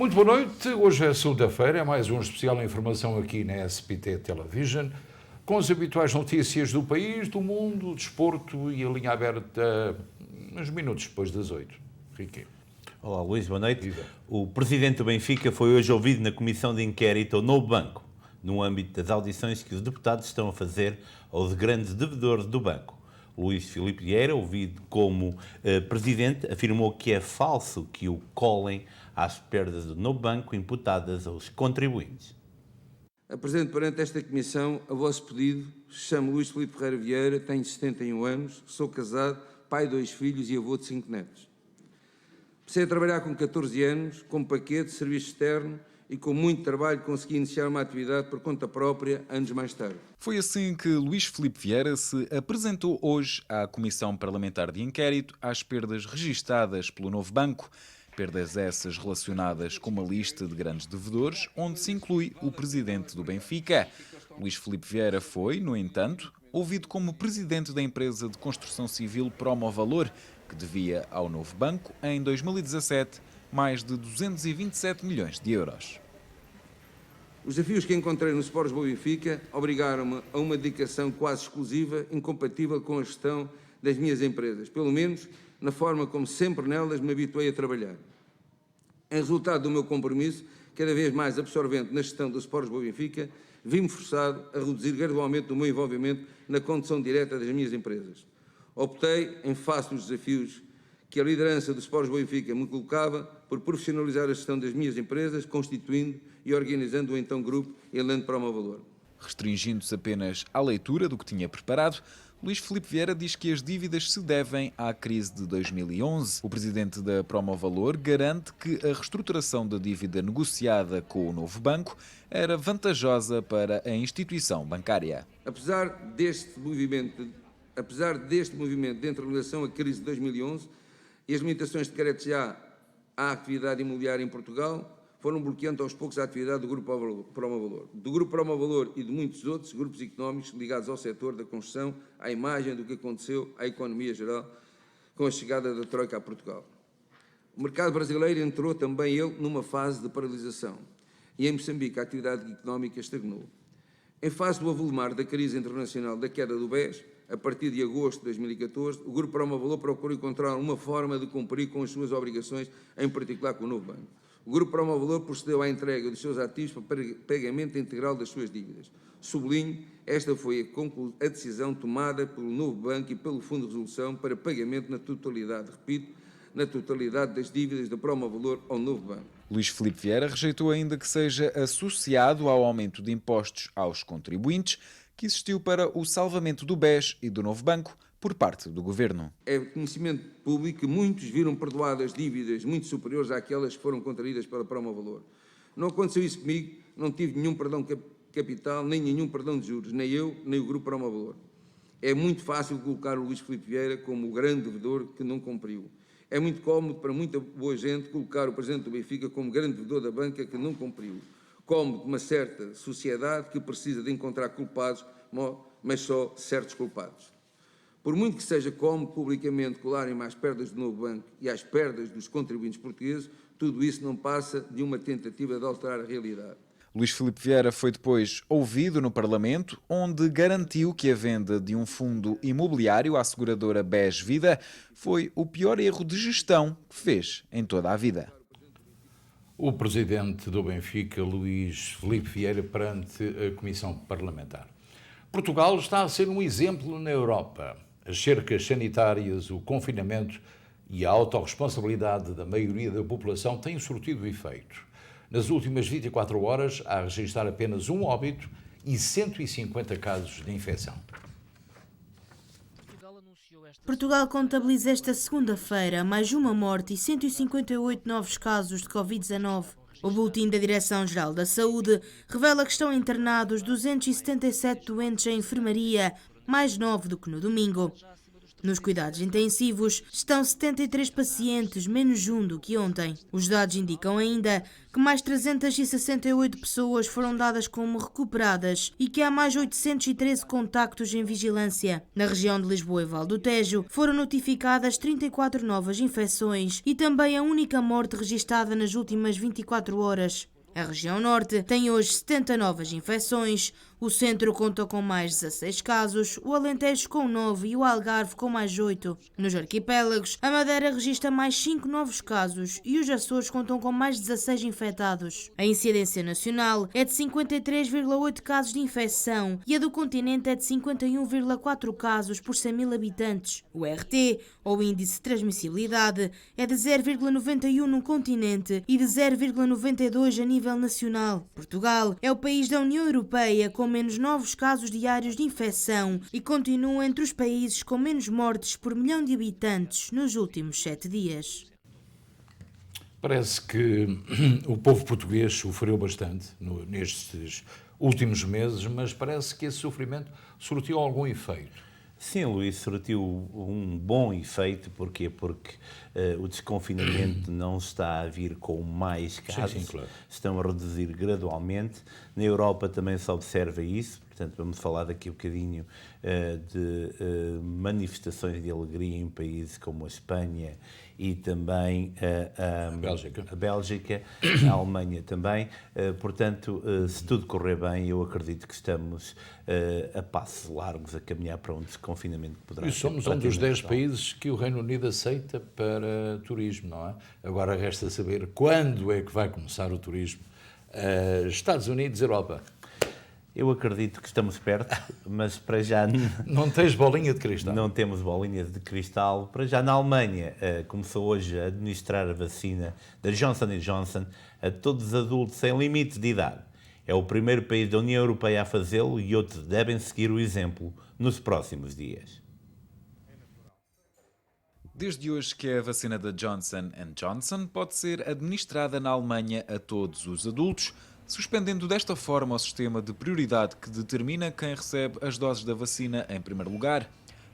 Muito boa noite, hoje é segunda-feira, é mais um especial informação aqui na SPT Television, com as habituais notícias do país, do mundo, do desporto e a linha aberta uns minutos depois das 8. Riquet. Olá Luís, boa noite. Viva. O presidente do Benfica foi hoje ouvido na comissão de inquérito ao Novo Banco, no âmbito das audições que os deputados estão a fazer aos grandes devedores do banco. Luís Filipe Vieira, ouvido como presidente, afirmou que é falso que o colhem às perdas do Novo Banco imputadas aos contribuintes. Apresento perante esta Comissão a vosso pedido. Chamo Luís Filipe Ferreira Vieira, tenho 71 anos, sou casado, pai de 2 filhos e avô de 5 netos. Comecei a trabalhar com 14 anos, como paquete, serviço externo, e com muito trabalho consegui iniciar uma atividade por conta própria anos mais tarde. Foi assim que Luís Filipe Vieira se apresentou hoje à Comissão Parlamentar de Inquérito às perdas registadas pelo Novo Banco. Perdas essas relacionadas com uma lista de grandes devedores, onde se inclui o presidente do Benfica. Luís Filipe Vieira foi, no entanto, ouvido como presidente da empresa de construção civil Promovalor, que devia ao Novo Banco, em 2017, mais de 227 milhões de euros. Os desafios que encontrei no Sport Lisboa e Benfica obrigaram-me a uma dedicação quase exclusiva, incompatível com a gestão das minhas empresas, pelo menos na forma como sempre nelas me habituei a trabalhar. Em resultado do meu compromisso, cada vez mais absorvente na gestão do Sport Lisboa e Benfica, vi-me forçado a reduzir gradualmente o meu envolvimento na condução direta das minhas empresas. Optei, em face dos desafios que a liderança do Sport Lisboa e Benfica me colocava, por profissionalizar a gestão das minhas empresas, constituindo e organizando o então grupo Elan Promovalor. Restringindo-se apenas à leitura do que tinha preparado, Luís Filipe Vieira diz que as dívidas se devem à crise de 2011. O presidente da Promovalor garante que a reestruturação da dívida negociada com o novo banco era vantajosa para a instituição bancária. Apesar deste movimento de interligação à crise de 2011 e as limitações de caráter já à atividade imobiliária em Portugal, foram bloqueando aos poucos a atividade do Grupo Promovalor. Do Grupo Promovalor e de muitos outros grupos económicos ligados ao setor da construção, à imagem do que aconteceu à economia geral com a chegada da Troika a Portugal. O mercado brasileiro entrou também ele numa fase de paralisação e em Moçambique a atividade económica estagnou. Em face do avolumar da crise internacional da queda do BES, a partir de agosto de 2014, o Grupo Promovalor procurou encontrar uma forma de cumprir com as suas obrigações, em particular com o novo banco. O Grupo Promovalor procedeu à entrega dos seus ativos para pagamento integral das suas dívidas. Sublinho, esta foi a decisão tomada pelo novo banco e pelo Fundo de Resolução para pagamento na totalidade, repito, na totalidade das dívidas da Promovalor ao novo banco. Luís Filipe Vieira rejeitou ainda que seja associado ao aumento de impostos aos contribuintes que existiu para o salvamento do BES e do novo banco por parte do Governo. É conhecimento público que muitos viram perdoadas dívidas muito superiores àquelas que foram contraídas pela Promovalor. Não aconteceu isso comigo, não tive nenhum perdão capital, nem nenhum perdão de juros, nem eu, nem o Grupo Promovalor. É muito fácil colocar o Luís Filipe Vieira como o grande devedor que não cumpriu. É muito cómodo para muita boa gente colocar o Presidente do Benfica como grande devedor da banca que não cumpriu. Cómodo de uma certa sociedade que precisa de encontrar culpados, mas só certos culpados. Por muito que seja cómodo publicamente colarem às perdas do novo banco e às perdas dos contribuintes portugueses, tudo isso não passa de uma tentativa de alterar a realidade. Luís Filipe Vieira foi depois ouvido no Parlamento, onde garantiu que a venda de um fundo imobiliário à seguradora BES Vida foi o pior erro de gestão que fez em toda a vida. O presidente do Benfica, Luís Filipe Vieira, perante a Comissão Parlamentar. Portugal está a ser um exemplo na Europa. As cercas sanitárias, o confinamento e a autorresponsabilidade da maioria da população têm surtido efeito. Nas últimas 24 horas, há a registrar apenas um óbito e 150 casos de infecção. Portugal contabiliza esta segunda-feira mais uma morte e 158 novos casos de Covid-19. O boletim da Direção-Geral da Saúde revela que estão internados 277 doentes em enfermaria, mais 9 do que no domingo. Nos cuidados intensivos estão 73 pacientes, menos um do que ontem. Os dados indicam ainda que mais 368 pessoas foram dadas como recuperadas e que há mais 813 contactos em vigilância. Na região de Lisboa e Val do Tejo foram notificadas 34 novas infecções e também a única morte registada nas últimas 24 horas. A região norte tem hoje 70 novas infecções, o centro conta com mais 16 casos, o Alentejo com 9 e o Algarve com mais 8. Nos arquipélagos, a Madeira registra mais 5 novos casos e os Açores contam com mais 16 infectados. A incidência nacional é de 53,8 casos de infecção e a do continente é de 51,4 casos por 100 mil habitantes. O RT, ou índice de transmissibilidade, é de 0,91 no continente e de 0,92 a nível nacional. Portugal é o país da União Europeia com menos novos casos diários de infecção e continua entre os países com menos mortes por milhão de habitantes nos últimos 7 dias. Parece que o povo português sofreu bastante nestes últimos meses, mas parece que esse sofrimento surtiu algum efeito. Sim, Luís, surtiu um bom efeito. Porquê? Porque o desconfinamento não está a vir com mais casos, sim, claro. Estão a reduzir gradualmente. Na Europa também se observa isso, portanto vamos falar daqui um bocadinho de manifestações de alegria em países como a Espanha e também a Bélgica, a Alemanha também. Portanto, se tudo correr bem, eu acredito que estamos a passos largos a caminhar para um desconfinamento que poderá E ser somos um dos 10 total. países que o Reino Unido aceita para turismo, não é? Agora resta saber quando é que vai começar o turismo. Estados Unidos, Europa. Eu acredito que estamos perto, mas para já Não tens bolinha de cristal. não temos bolinhas de cristal. Para já na Alemanha começou hoje a administrar a vacina da Johnson & Johnson a todos os adultos sem limite de idade. É o primeiro país da União Europeia a fazê-lo e outros devem seguir o exemplo nos próximos dias. Desde hoje que a vacina da Johnson & Johnson pode ser administrada na Alemanha a todos os adultos, suspendendo desta forma o sistema de prioridade que determina quem recebe as doses da vacina em primeiro lugar.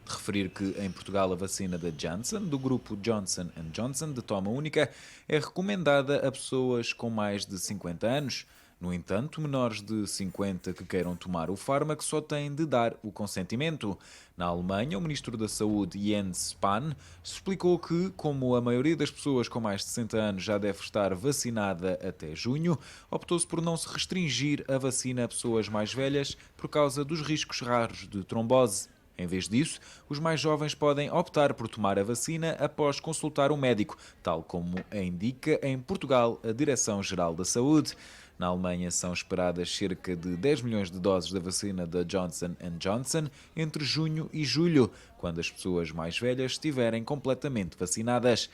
De referir que em Portugal a vacina da Janssen, do grupo Johnson & Johnson, de toma única, é recomendada a pessoas com mais de 50 anos. No entanto, menores de 50 que queiram tomar o fármaco só têm de dar o consentimento. Na Alemanha, o Ministro da Saúde, Jens Spahn, explicou que, como a maioria das pessoas com mais de 60 anos já deve estar vacinada até junho, optou-se por não se restringir a vacina a pessoas mais velhas por causa dos riscos raros de trombose. Em vez disso, os mais jovens podem optar por tomar a vacina após consultar um médico, tal como indica em Portugal a Direção-Geral da Saúde. Na Alemanha são esperadas cerca de 10 milhões de doses da vacina da Johnson & Johnson entre junho e julho, quando as pessoas mais velhas estiverem completamente vacinadas.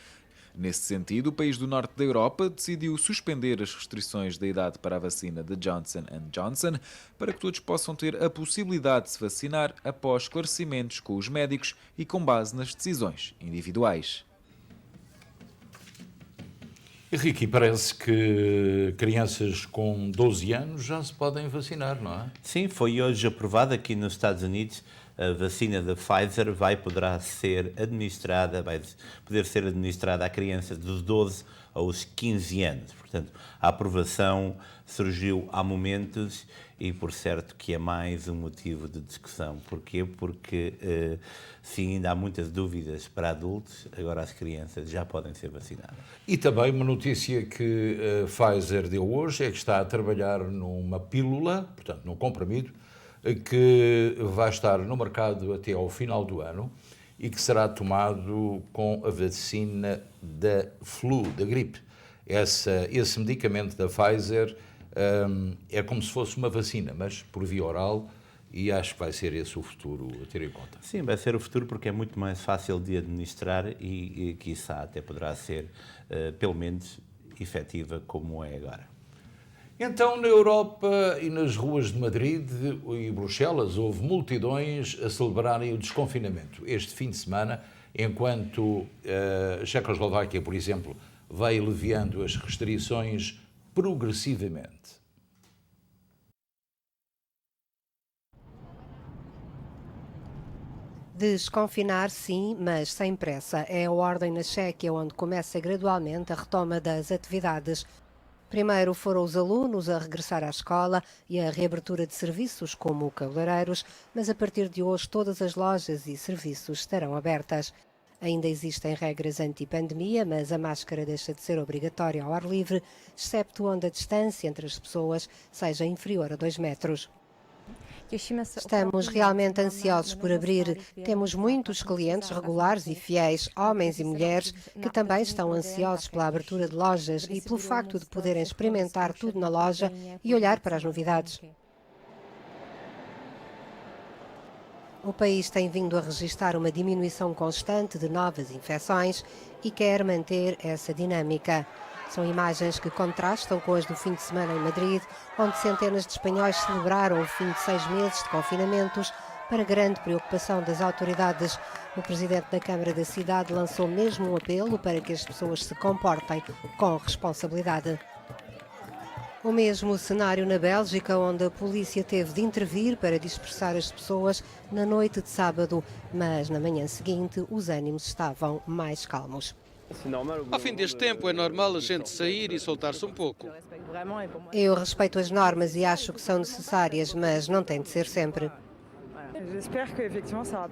Nesse sentido, o país do norte da Europa decidiu suspender as restrições da idade para a vacina da Johnson & Johnson para que todos possam ter a possibilidade de se vacinar após esclarecimentos com os médicos e com base nas decisões individuais. Henrique, parece que crianças com 12 anos já se podem vacinar, não é? Sim, foi hoje aprovada aqui nos Estados Unidos. A vacina da Pfizer vai poder ser administrada a crianças dos 12 aos 15 anos. Portanto, a aprovação surgiu há momentos e, por certo, que é mais um motivo de discussão. Porquê? Porque, sim, ainda há muitas dúvidas para adultos, agora as crianças já podem ser vacinadas. E também uma notícia que a Pfizer deu hoje é que está a trabalhar numa pílula, portanto, num comprimido, que vai estar no mercado até ao final do ano e que será tomado com a vacina da flu, da gripe. Esse medicamento da Pfizer é como se fosse uma vacina, mas por via oral, e acho que vai ser esse o futuro a ter em conta. Sim, vai ser o futuro porque é muito mais fácil de administrar e quiçá até poderá ser, pelo menos, efetiva como é agora. Então, na Europa e nas ruas de Madrid e Bruxelas, houve multidões a celebrarem o desconfinamento este fim de semana, enquanto a Checoslováquia, por exemplo, vai aliviando as restrições progressivamente. Desconfinar, sim, mas sem pressa. É a ordem na Chequia, onde começa gradualmente a retoma das atividades. Primeiro foram os alunos a regressar à escola e a reabertura de serviços como cabeleireiros, mas a partir de hoje todas as lojas e serviços estarão abertas. Ainda existem regras anti-pandemia, mas a máscara deixa de ser obrigatória ao ar livre, excepto onde a distância entre as pessoas seja inferior a 2 metros. Estamos realmente ansiosos por abrir. Temos muitos clientes regulares e fiéis, homens e mulheres, que também estão ansiosos pela abertura de lojas e pelo facto de poderem experimentar tudo na loja e olhar para as novidades. O país tem vindo a registrar uma diminuição constante de novas infecções e quer manter essa dinâmica. São imagens que contrastam com as do fim de semana em Madrid, onde centenas de espanhóis celebraram o fim de 6 meses de confinamentos, para grande preocupação das autoridades. O presidente da Câmara da cidade lançou mesmo um apelo para que as pessoas se comportem com responsabilidade. O mesmo cenário na Bélgica, onde a polícia teve de intervir para dispersar as pessoas na noite de sábado, mas na manhã seguinte os ânimos estavam mais calmos. Ao fim deste tempo é normal a gente sair e soltar-se um pouco. Eu respeito as normas e acho que são necessárias, mas não tem de ser sempre.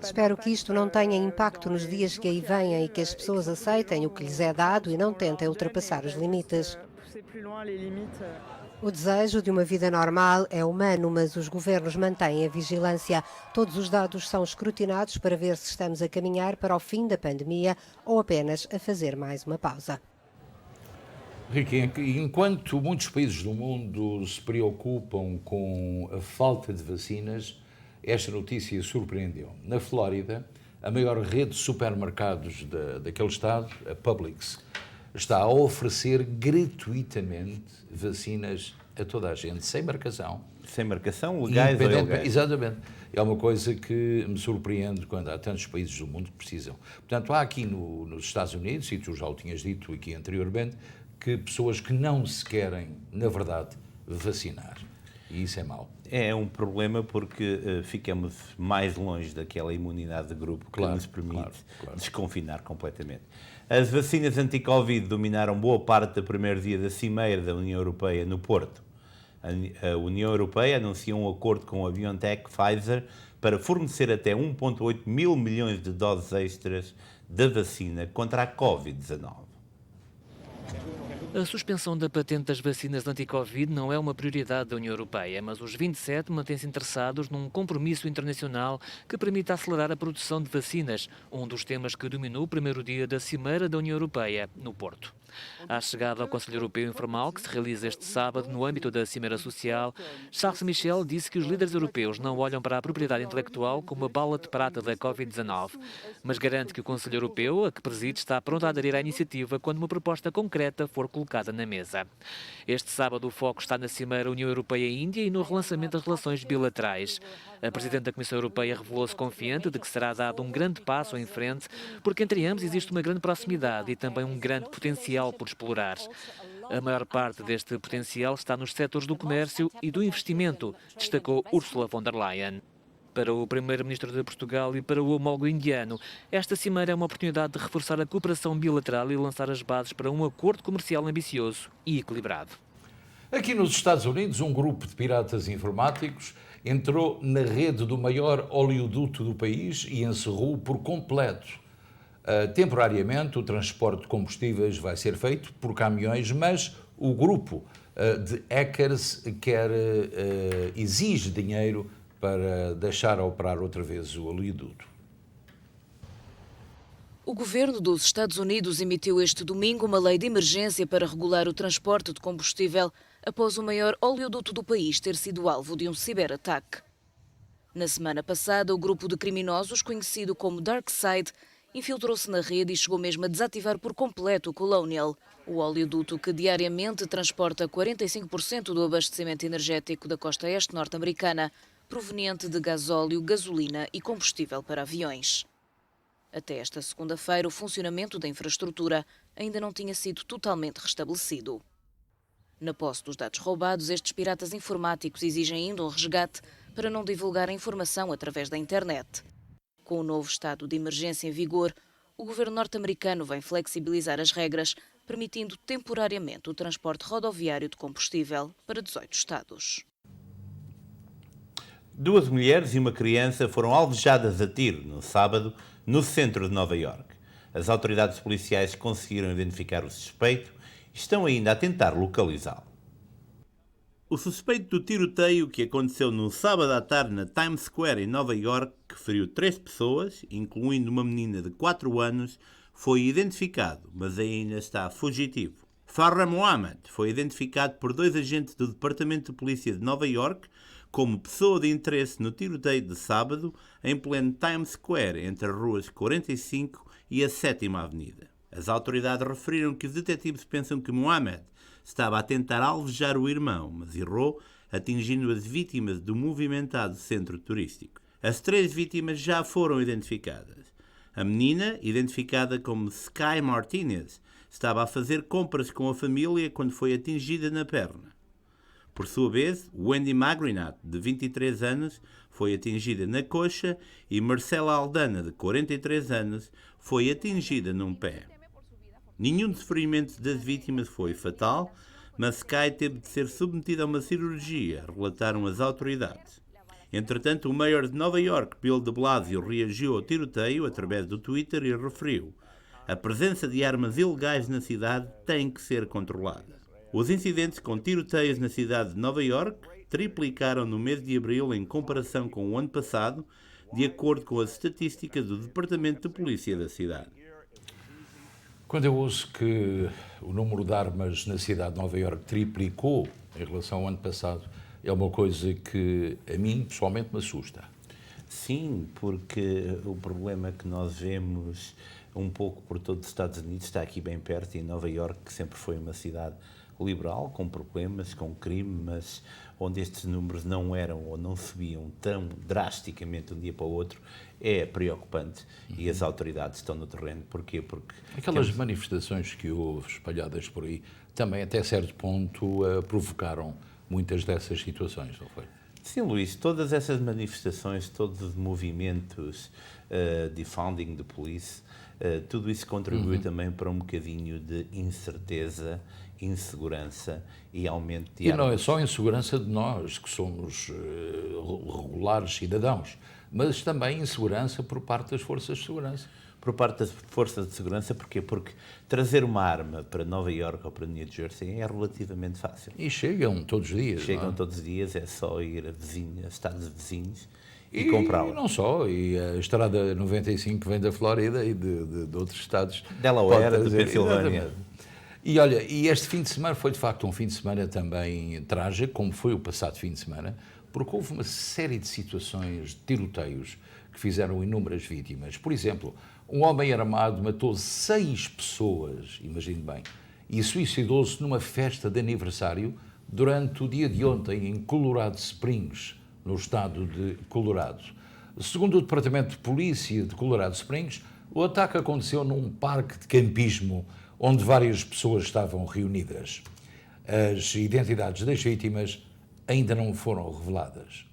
Espero que isto não tenha impacto nos dias que aí venham e que as pessoas aceitem o que lhes é dado e não tentem ultrapassar os limites. O desejo de uma vida normal é humano, mas os governos mantêm a vigilância. Todos os dados são escrutinados para ver se estamos a caminhar para o fim da pandemia ou apenas a fazer mais uma pausa. Ricky, enquanto muitos países do mundo se preocupam com a falta de vacinas, esta notícia surpreendeu. Na Flórida, a maior rede de supermercados daquele estado, a Publix, está a oferecer gratuitamente vacinas a toda a gente, sem marcação. Sem marcação, legais ou ilegais. Exatamente. É uma coisa que me surpreende quando há tantos países do mundo que precisam. Portanto, há aqui nos Estados Unidos, e tu já o tinhas dito aqui anteriormente, que pessoas que não se querem, na verdade, vacinar. E isso é mau. É um problema porque ficamos mais longe daquela imunidade de grupo que nos permite desconfinar completamente. As vacinas anti-Covid dominaram boa parte do primeiro dia da Cimeira da União Europeia no Porto. A União Europeia anunciou um acordo com a BioNTech Pfizer para fornecer até 1,8 mil milhões de doses extras da vacina contra a Covid-19. A suspensão da patente das vacinas anti-Covid não é uma prioridade da União Europeia, mas os 27 mantêm-se interessados num compromisso internacional que permita acelerar a produção de vacinas, um dos temas que dominou o primeiro dia da Cimeira da União Europeia, no Porto. À chegada ao Conselho Europeu Informal, que se realiza este sábado no âmbito da Cimeira Social, Charles Michel disse que os líderes europeus não olham para a propriedade intelectual como a bala de prata da Covid-19, mas garante que o Conselho Europeu, a que preside, está pronto a aderir à iniciativa quando uma proposta concreta for colocada na mesa. Este sábado o foco está na Cimeira União Europeia-Índia e no relançamento das relações bilaterais. A Presidente da Comissão Europeia revelou-se confiante de que será dado um grande passo em frente, porque entre ambos existe uma grande proximidade e também um grande potencial por explorar. A maior parte deste potencial está nos setores do comércio e do investimento, destacou Ursula von der Leyen. Para o Primeiro-Ministro de Portugal e para o homólogo indiano, esta cimeira é uma oportunidade de reforçar a cooperação bilateral e lançar as bases para um acordo comercial ambicioso e equilibrado. Aqui nos Estados Unidos, um grupo de piratas informáticos entrou na rede do maior oleoduto do país e encerrou por completo. Temporariamente, o transporte de combustíveis vai ser feito por caminhões, mas o grupo de hackers exige dinheiro para deixar operar outra vez o oleoduto. O governo dos Estados Unidos emitiu este domingo uma lei de emergência para regular o transporte de combustível após o maior oleoduto do país ter sido alvo de um ciberataque. Na semana passada, o grupo de criminosos, conhecido como DarkSide, infiltrou-se na rede e chegou mesmo a desativar por completo o Colonial, o oleoduto que diariamente transporta 45% do abastecimento energético da costa este norte-americana, proveniente de gasóleo, gasolina e combustível para aviões. Até esta segunda-feira, o funcionamento da infraestrutura ainda não tinha sido totalmente restabelecido. Na posse dos dados roubados, estes piratas informáticos exigem ainda um resgate para não divulgar a informação através da internet. Com o novo estado de emergência em vigor, o governo norte-americano vem flexibilizar as regras, permitindo temporariamente o transporte rodoviário de combustível para 18 estados. 2 mulheres e uma criança foram alvejadas a tiro no sábado no centro de Nova Iorque. As autoridades policiais conseguiram identificar o suspeito e estão ainda a tentar localizá-lo. O suspeito do tiroteio que aconteceu no sábado à tarde na Times Square em Nova Iorque, que feriu 3 pessoas, incluindo uma menina de 4 anos, foi identificado, mas ainda está fugitivo. Farah Mohammed foi identificado por 2 agentes do Departamento de Polícia de Nova Iorque como pessoa de interesse no tiroteio de sábado em pleno Times Square, entre as ruas 45 e a 7ª Avenida. As autoridades referiram que os detetives pensam que Mohammed estava a tentar alvejar o irmão, mas errou, atingindo as vítimas do movimentado centro turístico. As 3 vítimas já foram identificadas. A menina, identificada como Sky Martinez, estava a fazer compras com a família quando foi atingida na perna. Por sua vez, Wendy Magrinat, de 23 anos, foi atingida na coxa e Marcela Aldana, de 43 anos, foi atingida num pé. Nenhum dos ferimentos das vítimas foi fatal, mas Sky teve de ser submetida a uma cirurgia, relataram as autoridades. Entretanto, o mayor de Nova Iorque, Bill de Blasio, reagiu ao tiroteio através do Twitter e referiu: a presença de armas ilegais na cidade tem que ser controlada. Os incidentes com tiroteios na cidade de Nova Iorque triplicaram no mês de abril em comparação com o ano passado, de acordo com as estatísticas do Departamento de Polícia da cidade. Quando eu ouço que o número de armas na cidade de Nova Iorque triplicou em relação ao ano passado, é uma coisa que a mim pessoalmente me assusta. Sim, porque o problema que nós vemos um pouco por todos os Estados Unidos está aqui bem perto, em Nova Iorque, que sempre foi uma cidade liberal, com problemas, com crime, mas onde estes números não eram ou não subiam tão drasticamente de um dia para o outro, é preocupante e as autoridades estão no terreno. Porquê? Porque aquelas manifestações que houve espalhadas por aí também, até certo ponto, provocaram muitas dessas situações, não foi? Sim, Luís, todas essas manifestações, todos os movimentos defunding the police, tudo isso contribui também para um bocadinho de incerteza, insegurança e aumento de armas. E não é só a insegurança de nós, que somos regulares cidadãos, mas também insegurança por parte das forças de segurança. Por parte das forças de segurança, porquê? Porque trazer uma arma para Nova Iorque ou para New Jersey é relativamente fácil. E chegam todos os dias. Chegam todos os dias, é só ir a estados vizinhos e comprá-la. E não só, e a Estrada 95 vem da Flórida e de outros estados. Delaware, de Pensilvânia. E olha, e este fim de semana foi de facto um fim de semana também trágico, como foi o passado fim de semana, porque houve uma série de situações, de tiroteios, que fizeram inúmeras vítimas. Por exemplo, um homem armado matou 6 pessoas, imagine bem, e suicidou-se numa festa de aniversário durante o dia de ontem em Colorado Springs, no estado de Colorado. Segundo o Departamento de Polícia de Colorado Springs, o ataque aconteceu num parque de campismo onde várias pessoas estavam reunidas. As identidades das vítimas ainda não foram reveladas.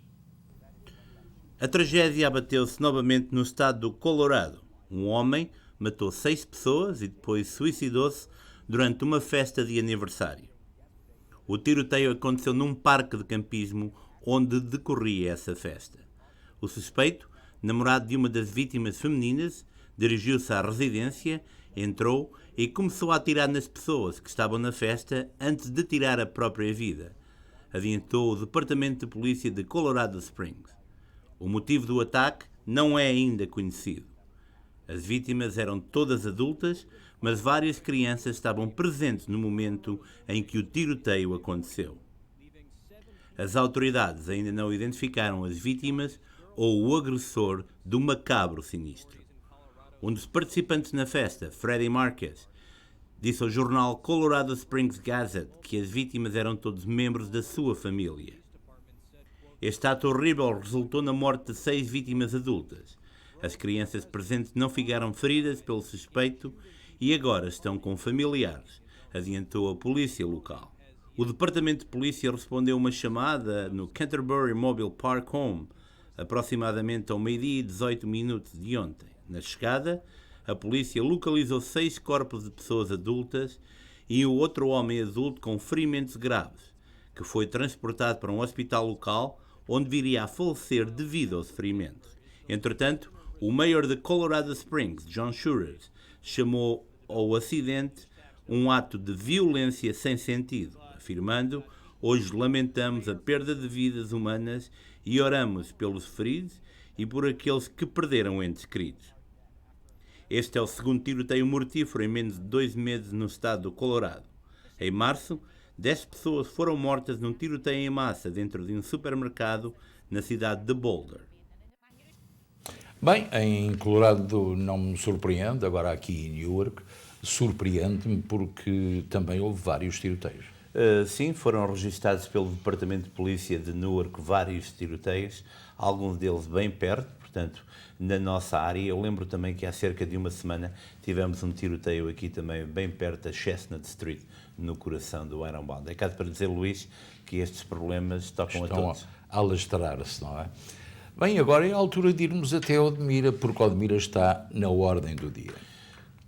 A tragédia abateu-se novamente no estado do Colorado. Um homem matou 6 pessoas e depois suicidou-se durante uma festa de aniversário. O tiroteio aconteceu num parque de campismo onde decorria essa festa. O suspeito, namorado de uma das vítimas femininas, dirigiu-se à residência, entrou e começou a atirar nas pessoas que estavam na festa antes de tirar a própria vida, adiantou o Departamento de Polícia de Colorado Springs. O motivo do ataque não é ainda conhecido. As vítimas eram todas adultas, mas várias crianças estavam presentes no momento em que o tiroteio aconteceu. As autoridades ainda não identificaram as vítimas ou o agressor do macabro sinistro. Um dos participantes na festa, Freddie Marquez, disse ao jornal Colorado Springs Gazette que as vítimas eram todos membros da sua família. Este ato horrível resultou na morte de 6 vítimas adultas. As crianças presentes não ficaram feridas pelo suspeito e agora estão com familiares, adiantou a polícia local. O Departamento de Polícia respondeu uma chamada no Canterbury Mobile Park Home aproximadamente ao meio-dia e 18 minutos de ontem. Na chegada, a polícia localizou 6 corpos de pessoas adultas e o outro homem adulto com ferimentos graves, que foi transportado para um hospital local onde viria a falecer devido aos ferimentos. Entretanto, o mayor de Colorado Springs, John Shures, chamou ao acidente um ato de violência sem sentido, afirmando: "Hoje lamentamos a perda de vidas humanas e oramos pelos feridos e por aqueles que perderam entes queridos." Este é o segundo tiroteio mortífero em menos de 2 meses no estado do Colorado. Em março, 10 pessoas foram mortas num tiroteio em massa dentro de um supermercado na cidade de Boulder. Bem, em Colorado não me surpreende, agora aqui em Newark, surpreende-me porque também houve vários tiroteios. Sim, foram registados pelo Departamento de Polícia de Newark vários tiroteios, alguns deles bem perto, portanto, na nossa área. Eu lembro também que há cerca de uma semana tivemos um tiroteio aqui também bem perto da Chestnut Street, no coração do Ironbound. É caso para dizer, Luís, que estes problemas tocam a todos. Estão a alastrar-se, não é? Bem, agora é a altura de irmos até Odmira, porque Odmira está na ordem do dia.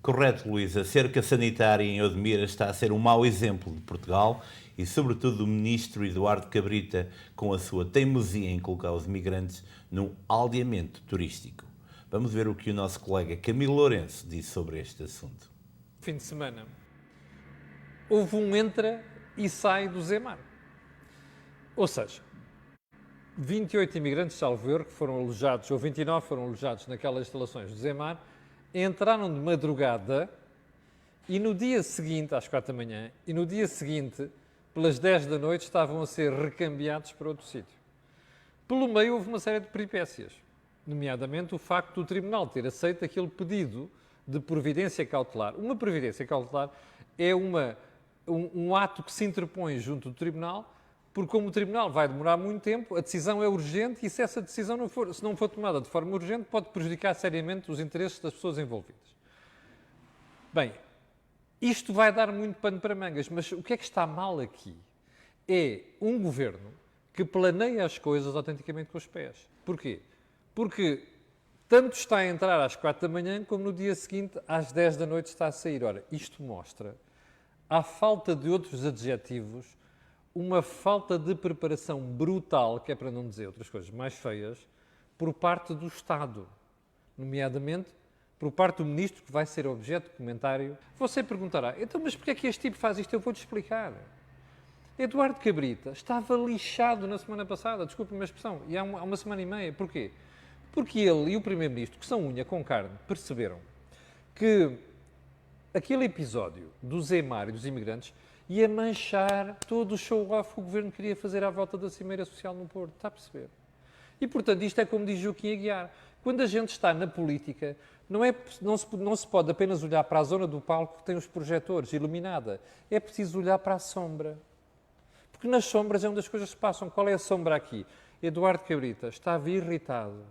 Correto, Luís. A cerca sanitária em Odmira está a ser um mau exemplo de Portugal e, sobretudo, do ministro Eduardo Cabrita, com a sua teimosia em colocar os migrantes num aldeamento turístico. Vamos ver o que o nosso colega Camilo Lourenço disse sobre este assunto. Fim de semana, houve um entra e sai do Zemar. Ou seja, 28 imigrantes, salvo erro, que foram alojados, ou 29 foram alojados naquelas instalações do Zemar, entraram de madrugada e no dia seguinte, às 4 da manhã, e no dia seguinte, pelas 10 da noite, estavam a ser recambiados para outro sítio. Pelo meio houve uma série de peripécias, nomeadamente o facto do Tribunal ter aceito aquele pedido de providência cautelar. Uma providência cautelar é um ato que se interpõe junto do Tribunal, porque como o Tribunal vai demorar muito tempo, a decisão é urgente e se essa decisão se não for tomada de forma urgente, pode prejudicar seriamente os interesses das pessoas envolvidas. Bem, isto vai dar muito pano para mangas, mas o que é que está mal aqui? É um governo que planeia as coisas autenticamente com os pés. Porquê? Porque tanto está a entrar às 4 da manhã, como no dia seguinte, às 10 da noite, está a sair. Ora, isto mostra, à falta de outros adjetivos, uma falta de preparação brutal, que é para não dizer outras coisas mais feias, por parte do Estado, nomeadamente por parte do Ministro, que vai ser objeto de comentário. Você perguntará, então, mas porquê é que este tipo faz isto? Eu vou-te explicar. Eduardo Cabrita estava lixado na semana passada, desculpe-me a expressão, e há uma semana e meia. Porquê? Porque ele e o Primeiro-Ministro, que são unha com carne, perceberam que aquele episódio do Zemar e dos imigrantes ia manchar todo o show-off que o Governo queria fazer à volta da Cimeira Social no Porto. Está a perceber? E, portanto, isto é como diz Joaquim Aguiar. Quando a gente está na política, não se pode apenas olhar para a zona do palco que tem os projetores, iluminada. É preciso olhar para a sombra. Porque nas sombras é onde as coisas se passam. Qual é a sombra aqui? Eduardo Cabrita estava irritado.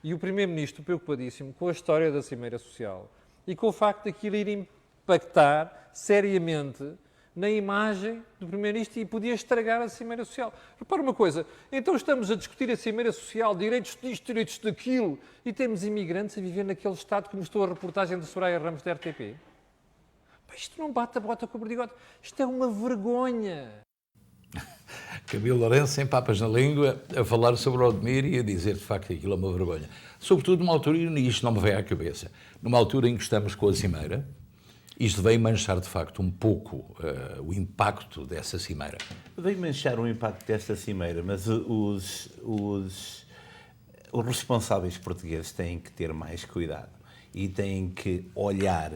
E o Primeiro-Ministro preocupadíssimo com a história da Cimeira Social e com o facto daquilo ir impactar seriamente na imagem do Primeiro-Ministro e podia estragar a Cimeira Social. Repara uma coisa, então estamos a discutir a Cimeira Social, direitos disto, direitos daquilo, e temos imigrantes a viver naquele estado que mostrou a reportagem de Soraya Ramos da RTP. Isto não bate a bota com o berdigode. Isto é uma vergonha. Camilo Lourenço, sem papas na língua, a falar sobre o Odmira e a dizer, de facto, que aquilo é uma vergonha. Sobretudo numa altura, e isto não me vem à cabeça, numa altura em que estamos com a Cimeira, isto veio manchar, de facto, um pouco o impacto dessa Cimeira. Veio manchar o impacto desta Cimeira, mas os responsáveis portugueses têm que ter mais cuidado e têm que olhar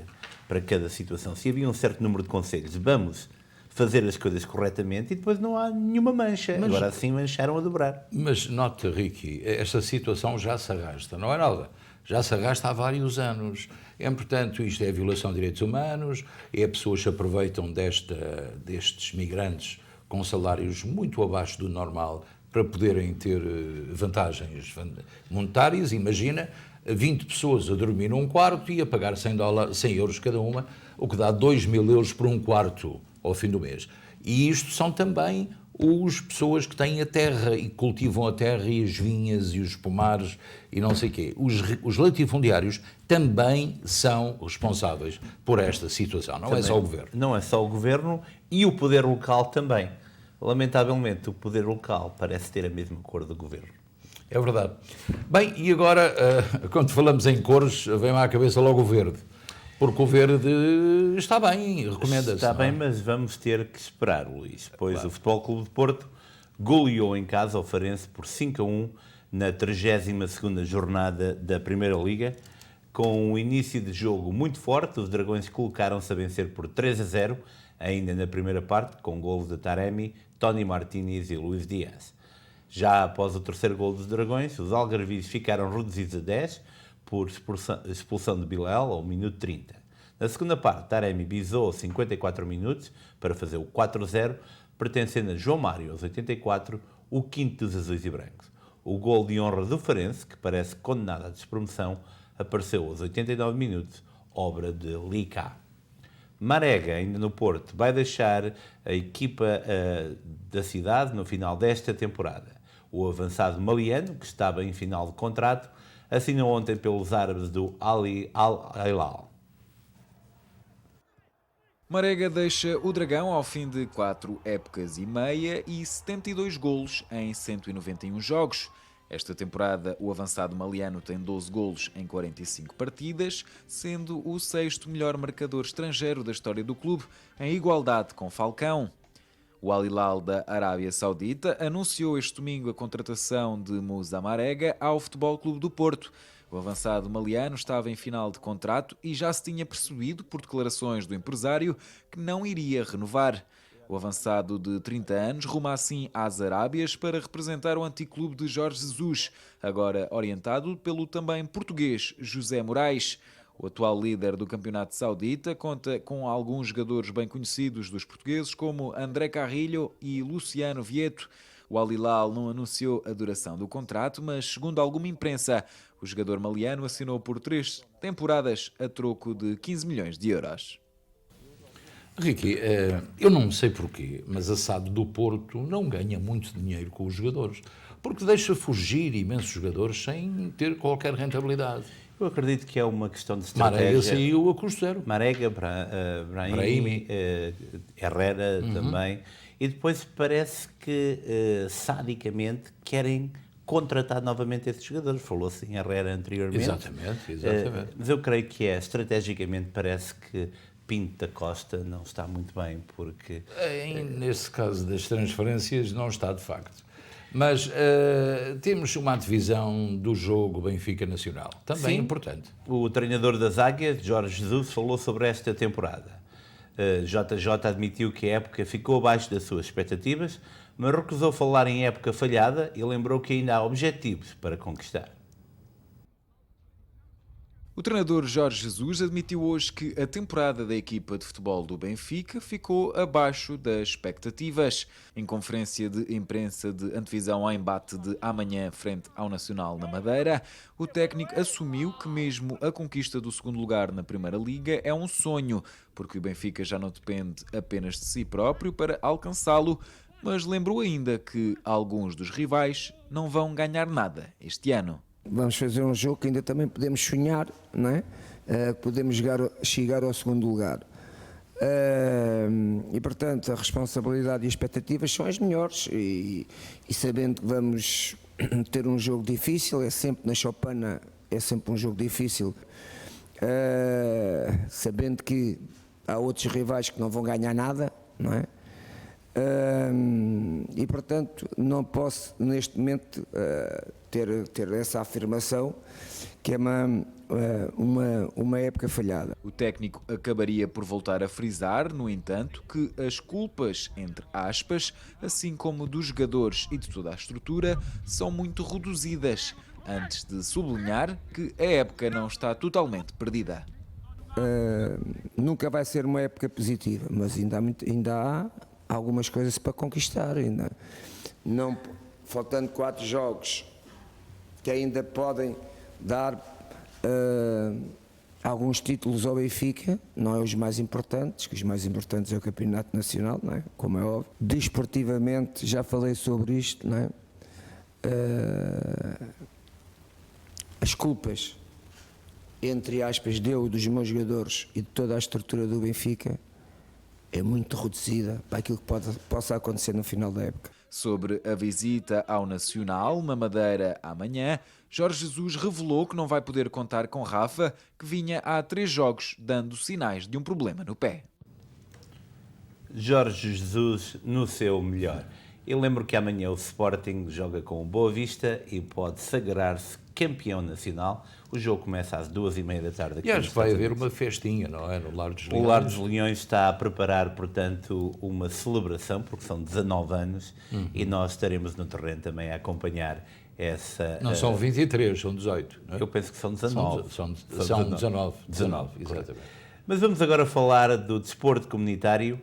para cada situação. Se havia um certo número de conselhos, vamos fazer as coisas corretamente e depois não há nenhuma mancha. Mas, agora sim mancharam a dobrar. Mas note, Ricky, esta situação já se arrasta, não é nada? Já se arrasta há vários anos. Portanto, isto é violação de direitos humanos, pessoas se aproveitam destes migrantes com salários muito abaixo do normal para poderem ter vantagens monetárias. Imagina 20 pessoas a dormir num quarto e a pagar 100 euros cada uma, o que dá 2.000 euros por um quarto ao fim do mês. E isto são também as pessoas que têm a terra e cultivam a terra e as vinhas e os pomares e não sei o quê. Os latifundiários também são responsáveis por esta situação, não é só o Governo. Não é só o Governo e o poder local também. Lamentavelmente, o poder local parece ter a mesma cor do Governo. É verdade. Bem, e agora, quando falamos em cores, vem-me à cabeça logo o verde. Porque o verde está bem, recomenda-se. Está bem, mas vamos ter que esperar, Luís. Pois claro. O Futebol Clube de Porto goleou em casa ao Farense por 5-1 na 32ª jornada da Primeira Liga. Com um início de jogo muito forte, os Dragões colocaram-se a vencer por 3-0, ainda na primeira parte, com golos de Taremi, Tony Martínez e Luís Dias. Já após o terceiro golo dos Dragões, os algarvios ficaram reduzidos a 10 por expulsão de Bilal ao minuto 30. Na segunda parte, Taremi bisou aos 54 minutos para fazer o 4-0, pertencendo a João Mário aos 84, o quinto dos azuis e brancos. O golo de honra do Farense, que parece condenado à despromoção, apareceu aos 89 minutos, obra de Lica. Marega, ainda no Porto, vai deixar a equipa da cidade no final desta temporada. O avançado maliano, que estava em final de contrato, assinou ontem pelos árabes do Al-Hilal. Marega deixa o Dragão ao fim de 4 épocas e meia e 72 golos em 191 jogos. Esta temporada, o avançado maliano tem 12 golos em 45 partidas, sendo o 6º melhor marcador estrangeiro da história do clube, em igualdade com Falcão. O Al-Hilal da Arábia Saudita anunciou este domingo a contratação de Moussa Marega ao Futebol Clube do Porto. O avançado maliano estava em final de contrato e já se tinha percebido, por declarações do empresário, que não iria renovar. O avançado de 30 anos ruma assim às Arábias para representar o antigo clube de Jorge Jesus, agora orientado pelo também português José Moraes. O atual líder do campeonato saudita conta com alguns jogadores bem conhecidos dos portugueses, como André Carrilho e Luciano Vieto. O Al-Hilal não anunciou a duração do contrato, mas, segundo alguma imprensa, o jogador maliano assinou por 3 temporadas a troco de 15 milhões de euros. Ricky, eu não sei porquê, mas a SAD do Porto não ganha muito dinheiro com os jogadores, porque deixa fugir imensos jogadores sem ter qualquer rentabilidade. Eu acredito que é uma questão de estratégia. Marega saiu a custo zero. Marega, Brahimi, Herrera também. E depois parece que, sadicamente, querem contratar novamente esses jogadores. Falou-se em Herrera anteriormente. Exatamente. Mas eu creio que estrategicamente, parece que Pinto da Costa não está muito bem, porque... Nesse caso das transferências, não está de facto. Mas temos uma divisão do jogo Benfica Nacional, também importante. O treinador das Águias, Jorge Jesus, falou sobre esta temporada. JJ admitiu que a época ficou abaixo das suas expectativas, mas recusou falar em época falhada e lembrou que ainda há objetivos para conquistar. O treinador Jorge Jesus admitiu hoje que a temporada da equipa de futebol do Benfica ficou abaixo das expectativas. Em conferência de imprensa de antevisão ao embate de amanhã frente ao Nacional na Madeira, o técnico assumiu que mesmo a conquista do segundo lugar na Primeira Liga é um sonho, porque o Benfica já não depende apenas de si próprio para alcançá-lo, mas lembrou ainda que alguns dos rivais não vão ganhar nada este ano. Vamos fazer um jogo que ainda também podemos sonhar, não é? Podemos chegar ao segundo lugar. E, portanto, a responsabilidade e as expectativas são as melhores. E sabendo que vamos ter um jogo difícil, é sempre na Chopana, é sempre um jogo difícil. Sabendo que há outros rivais que não vão ganhar nada, não é? E, portanto, não posso, neste momento, ter essa afirmação que é uma época falhada. O técnico acabaria por voltar a frisar, no entanto, que as culpas, entre aspas, assim como dos jogadores e de toda a estrutura, são muito reduzidas, antes de sublinhar que a época não está totalmente perdida. Nunca vai ser uma época positiva, mas ainda há algumas coisas para conquistar, ainda não, faltando 4 jogos que ainda podem dar alguns títulos ao Benfica, não é os mais importantes, que os mais importantes é o Campeonato Nacional, não é? Como é óbvio. Desportivamente, já falei sobre isto, não é? As culpas, entre aspas, dos meus jogadores e de toda a estrutura do Benfica é muito reduzida para aquilo que possa acontecer no final da época. Sobre a visita ao Nacional, na Madeira, amanhã, Jorge Jesus revelou que não vai poder contar com Rafa, que vinha há 3 jogos dando sinais de um problema no pé. Jorge Jesus no seu melhor. Eu lembro que amanhã o Sporting joga com o Boa Vista e pode sagrar-se campeão nacional. O jogo começa às 2h30 da tarde. E acho que vai haver uma festinha, não é? No Lar dos Leões. O Lar dos Leões está a preparar, portanto, uma celebração, porque são 19 anos, e nós estaremos no terreno também a acompanhar essa... Não são 23, são 18. Não é? Eu penso que são 19. São 19, exatamente. Mas vamos agora falar do desporto comunitário.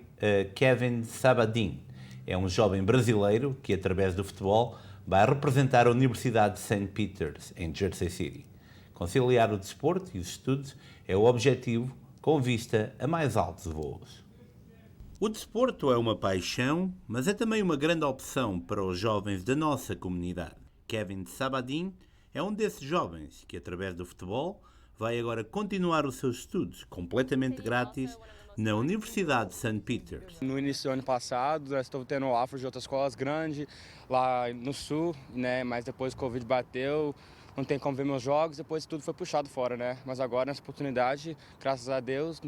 Kevin Sabadin é um jovem brasileiro que, através do futebol, vai representar a Universidade de St. Peter's, em Jersey City. Conciliar o desporto e os estudos é o objetivo, com vista a mais altos voos. O desporto é uma paixão, mas é também uma grande opção para os jovens da nossa comunidade. Kevin Sabadin é um desses jovens que, através do futebol, vai agora continuar os seus estudos completamente grátis na Universidade de St. Peter's. No início do ano passado, eu estou tendo offers de outras escolas grandes lá no sul, né? Mas depois o Covid bateu, não tem como ver meus jogos, depois tudo foi puxado fora, né? Mas agora, nessa oportunidade, graças a Deus,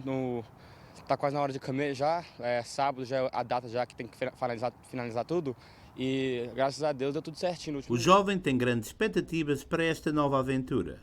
tá quase na hora de comer já, sábado já é a data já que tem que finalizar tudo. E graças a Deus deu tudo certinho no último dia. O jovem tem grandes expectativas para esta nova aventura,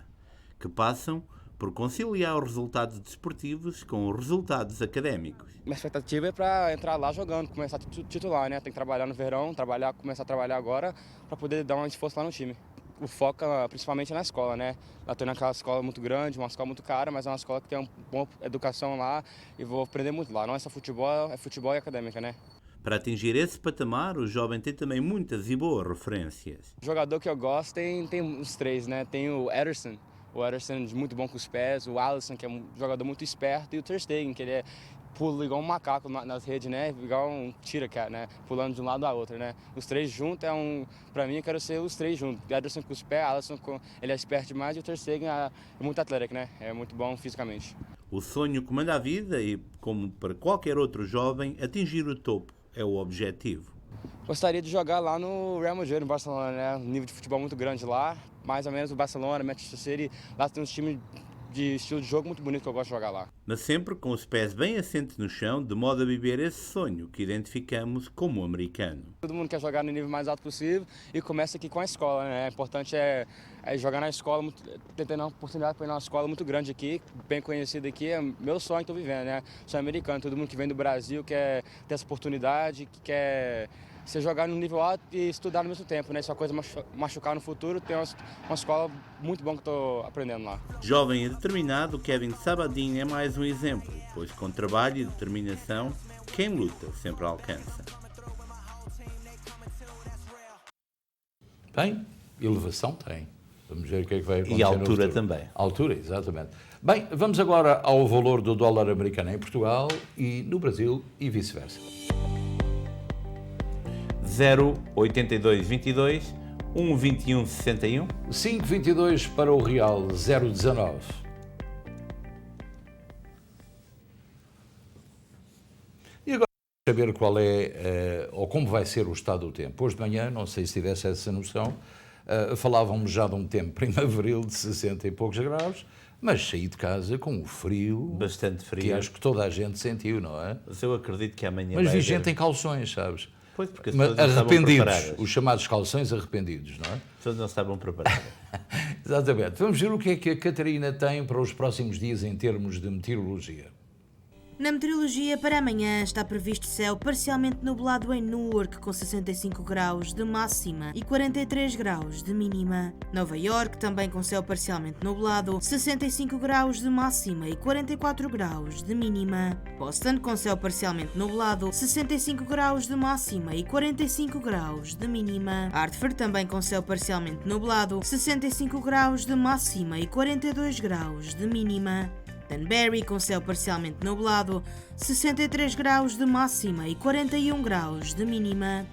que passam por conciliar os resultados desportivos com os resultados académicos. Minha expectativa é para entrar lá jogando, começar a titular, né? Tem que trabalhar no verão, começar a trabalhar agora para poder dar um esforço lá no time. O foco principalmente é na escola, né? Eu estou naquela escola muito grande, uma escola muito cara, mas é uma escola que tem uma boa educação lá e vou aprender muito lá. Não é só futebol, é futebol e acadêmica, né? Para atingir esse patamar, o jovem tem também muitas e boas referências. O jogador que eu gosto tem uns 3, né? Tem o Ederson. O Ederson é muito bom com os pés, o Alisson, que é um jogador muito esperto, e o Ter Stegen, que ele pula igual um macaco nas redes, né? Igual um tira-cat, né? Pulando de um lado a outro, né? Os 3 juntos pra mim, eu quero ser os 3 juntos. O Ederson com os pés, o Alisson ele é esperto demais, e o Ter Stegen é muito atlético, né? É muito bom fisicamente. O sonho comanda a vida e, como para qualquer outro jovem, atingir o topo é o objetivo. Gostaria de jogar lá no Real Madrid, no Barcelona, né? Um nível de futebol muito grande lá, mais ou menos o Barcelona, Manchester City, lá tem uns times de estilo de jogo muito bonito que eu gosto de jogar lá. Mas sempre com os pés bem assentes no chão, de modo a viver esse sonho que identificamos como americano. Todo mundo quer jogar no nível mais alto possível e começa aqui com a escola, né? O importante é jogar na escola, tentando uma oportunidade para ir numa escola muito grande aqui, bem conhecida aqui, é meu sonho que estou vivendo, né? Sou americano, todo mundo que vem do Brasil quer ter essa oportunidade, que quer você jogar no nível alto e estudar no mesmo tempo, né? Se a coisa machucar no futuro, tem uma escola muito bom que estou aprendendo lá. Jovem e determinado, Kevin Sabadin é mais um exemplo, pois com trabalho e determinação, quem luta sempre alcança. Tem, elevação tem. Vamos ver o que é que vai acontecer. E altura também. Altura, exatamente. Bem, vamos agora ao valor do dólar americano em Portugal e no Brasil e vice-versa. 0,8222, 1,2161. 5,22 para o real, 0,19. E agora saber qual é, ou como vai ser o estado do tempo. Hoje de manhã, não sei se tivesse essa noção, falávamos já de um tempo primaveril de 60 e poucos graus, mas saí de casa com o frio. Bastante frio. Que acho que toda a gente sentiu, não é? Mas eu acredito que amanhã Mas vi gente em calções, sabes? Pois, porque as mas pessoas arrependidos, os chamados calções arrependidos, não é? As pessoas não estavam preparadas. Exatamente. Vamos ver o que é que a Catarina tem para os próximos dias em termos de meteorologia. Na meteorologia, para amanhã está previsto céu parcialmente nublado em Newark, com 65 graus de máxima e 43 graus de mínima. Nova York, também com céu parcialmente nublado, 65 graus de máxima e 44 graus de mínima. Boston, com céu parcialmente nublado, 65 graus de máxima e 45 graus de mínima. Hartford, também com céu parcialmente nublado, 65 graus de máxima e 42 graus de mínima. Canterbury, com céu parcialmente nublado, 63 graus de máxima e 41 graus de mínima.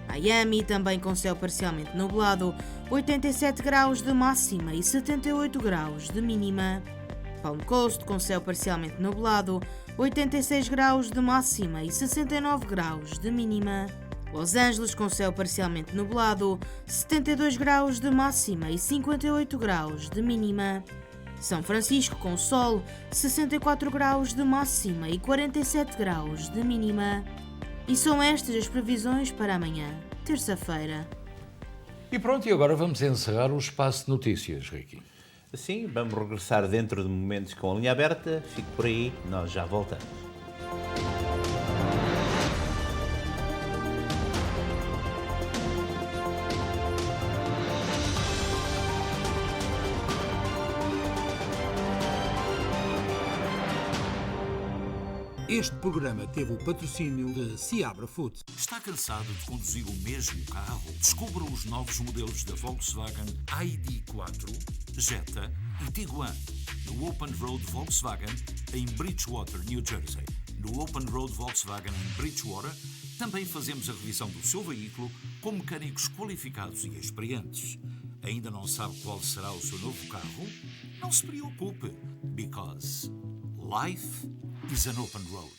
Miami, também com céu parcialmente nublado, 87 graus de máxima e 78 graus de mínima. Palm Coast, com céu parcialmente nublado, 86 graus de máxima e 69 graus de mínima. Los Angeles, com céu parcialmente nublado, 72 graus de máxima e 58 graus de mínima. São Francisco, com sol, 64 graus de máxima e 47 graus de mínima. E são estas as previsões para amanhã, terça-feira. E pronto, e agora vamos encerrar o espaço de notícias, Ricky. Sim, vamos regressar dentro de momentos com a linha aberta. Fique por aí, nós já voltamos. Este programa teve o patrocínio de Seabra Food. Está cansado de conduzir o mesmo carro? Descubra os novos modelos da Volkswagen ID4, Jetta e Tiguan no Open Road Volkswagen em Bridgewater, New Jersey. No Open Road Volkswagen em Bridgewater também fazemos a revisão do seu veículo com mecânicos qualificados e experientes. Ainda não sabe qual será o seu novo carro? Não se preocupe, because life is an open road.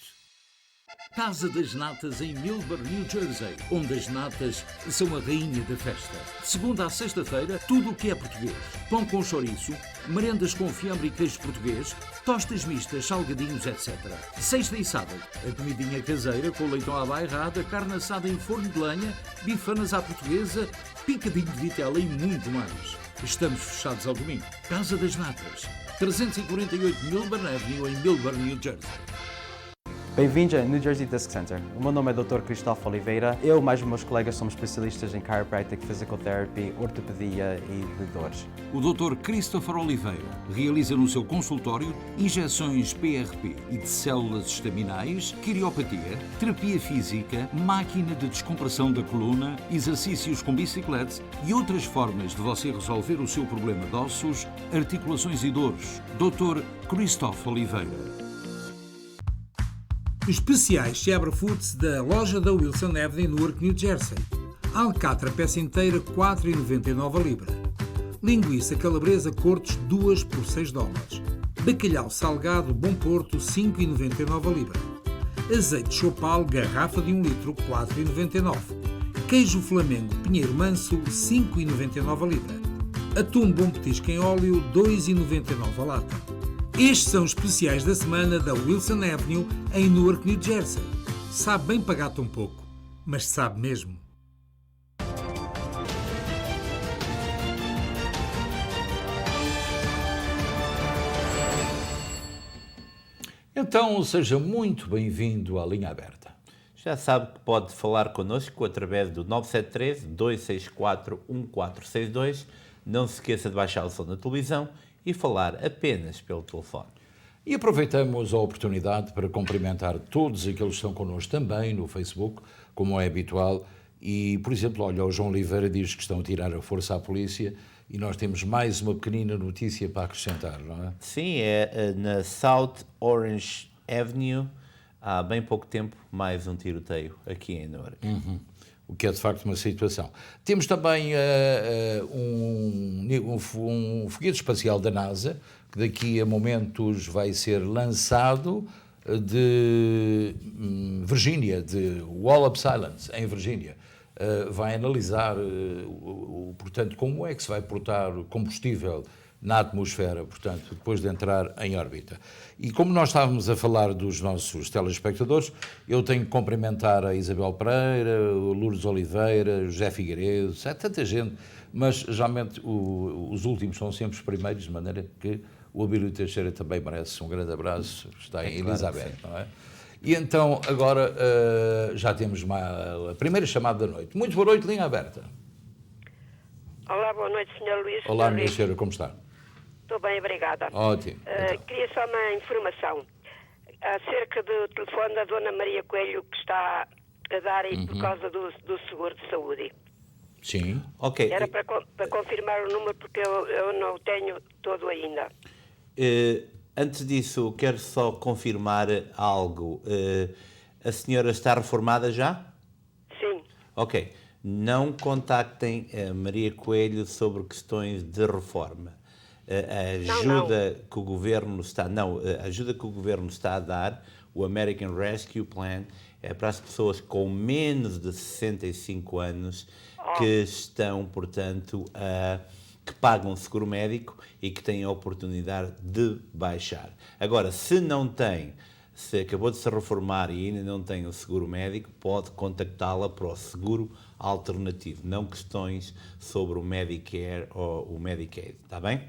Casa das Natas em Millburn, New Jersey, onde as natas são a rainha da festa. De segunda à sexta-feira, tudo o que é português. Pão com chouriço, merendas com fiambre e queijo português, tostas mistas, salgadinhos, etc. Sexta e sábado, a comidinha caseira com leitão à bairrada, carne assada em forno de lenha, bifanas à portuguesa, picadinho de vitela e muito mais. Estamos fechados ao domingo. Casa das Natas, 348 Millburn Avenue em Millburn, New Jersey. Bem-vindos ao New Jersey Disc Center. O meu nome é Dr. Cristóvão Oliveira. Eu mais os meus colegas somos especialistas em chiropractic, physical therapy, ortopedia e de dores. O Dr. Christopher Oliveira realiza no seu consultório injeções PRP e de células estaminais, quiriopatia, terapia física, máquina de descompressão da coluna, exercícios com bicicleta e outras formas de você resolver o seu problema de ossos, articulações e dores. Dr. Christopher Oliveira. Especiais Seabra Foods da loja da Wilson Avenue, Newark, New Jersey. Alcatra peça inteira, 4,99 a libra. Linguiça calabresa cortes, 2 por $6. Bacalhau salgado Bom Porto, 5,99 a libra. Azeite Chopal, garrafa de 1 litro, 4,99. Queijo Flamengo Pinheiro Manso, 5,99 a libra. Atum Bom Petisco em óleo, 2,99 a lata. Estes são os especiais da semana da Wilson Avenue em Newark, New Jersey. Sabe bem pagar tão pouco, mas sabe mesmo. Então, seja muito bem-vindo à Linha Aberta. Já sabe que pode falar connosco através do 973-264-1462. Não se esqueça de baixar o som da televisão e falar apenas pelo telefone. E aproveitamos a oportunidade para cumprimentar todos aqueles que estão connosco também no Facebook, como é habitual. E, por exemplo, olha, o João Oliveira diz que estão a tirar a força à polícia e nós temos mais uma pequenina notícia para acrescentar, não é? Sim, é na South Orange Avenue, há bem pouco tempo, mais um tiroteio aqui em Newark. O que é de facto uma situação. Temos também um foguete espacial da NASA, que daqui a momentos vai ser lançado de Virgínia, de Wallops Islands, em Virgínia. Vai analisar, portanto, como é que se vai portar combustível na atmosfera, portanto, depois de entrar em órbita. E como nós estávamos a falar dos nossos telespectadores, eu tenho que cumprimentar a Isabel Pereira, o Lourdes Oliveira, o José Figueiredo, é tanta gente, mas geralmente os últimos são sempre os primeiros, de maneira que o Abílio Teixeira também merece um grande abraço, está em Elizabeth, não é? E então, agora, já temos a primeira chamada da noite. Muito boa noite, linha aberta. Olá, boa noite, Sr. Luís. Olá, minha senhora, como está? Estou bem, obrigada. Ótimo. Queria só uma informação acerca do telefone da Dona Maria Coelho que está a dar aí por causa do seguro de saúde. Sim. Ok. Era para confirmar o número porque eu não o tenho todo ainda. Antes disso, quero só confirmar algo. A senhora está reformada já? Sim. Ok. Não contactem a Maria Coelho sobre questões de reforma. A ajuda que o governo está... Não, a ajuda que o governo está a dar, o American Rescue Plan, é para as pessoas com menos de 65 anos que estão, portanto, que pagam seguro médico e que têm a oportunidade de baixar. Agora, se não tem, se acabou de se reformar e ainda não tem o seguro médico, pode contactá-la para o seguro alternativo, não questões sobre o Medicare ou o Medicaid. Está bem?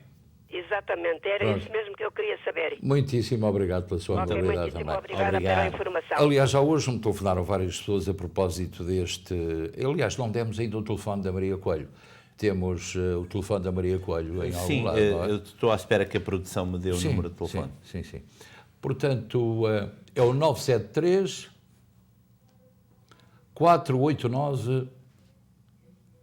Exatamente, era isso mesmo que eu queria saber. Muitíssimo obrigado pela sua amabilidade também. Obrigada pela informação. Aliás, já hoje me telefonaram várias pessoas a propósito deste... Aliás, não demos ainda o telefone da Maria Coelho. Temos o telefone da Maria Coelho em algum lado. Sim, eu estou à espera que a produção me dê o número de telefone. Sim. Portanto, é o 973 489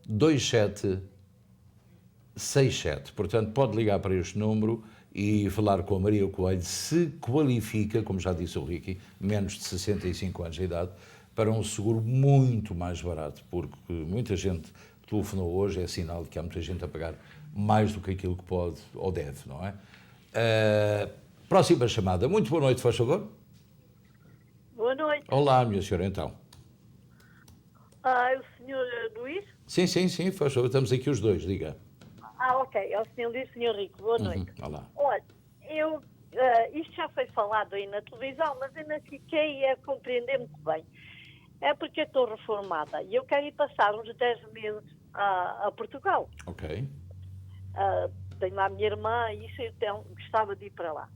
2767. Portanto, pode ligar para este número e falar com a Maria Coelho, se qualifica, como já disse o Ricky, menos de 65 anos de idade, para um seguro muito mais barato, porque muita gente telefonou hoje, é sinal de que há muita gente a pagar mais do que aquilo que pode ou deve, não é? Próxima chamada. Muito boa noite, faz favor. Boa noite. Olá, minha senhora, então. O senhor Luís? Sim, faz favor, estamos aqui os dois, diga. Ok, é o senhor Luís, senhor Rico, boa noite. Olá. Olha, isto já foi falado aí na televisão, mas eu não fiquei a compreender muito bem. É porque eu estou reformada e eu quero ir passar uns 10 meses a Portugal. Ok. Tenho lá a minha irmã e isso eu gostava de ir para lá.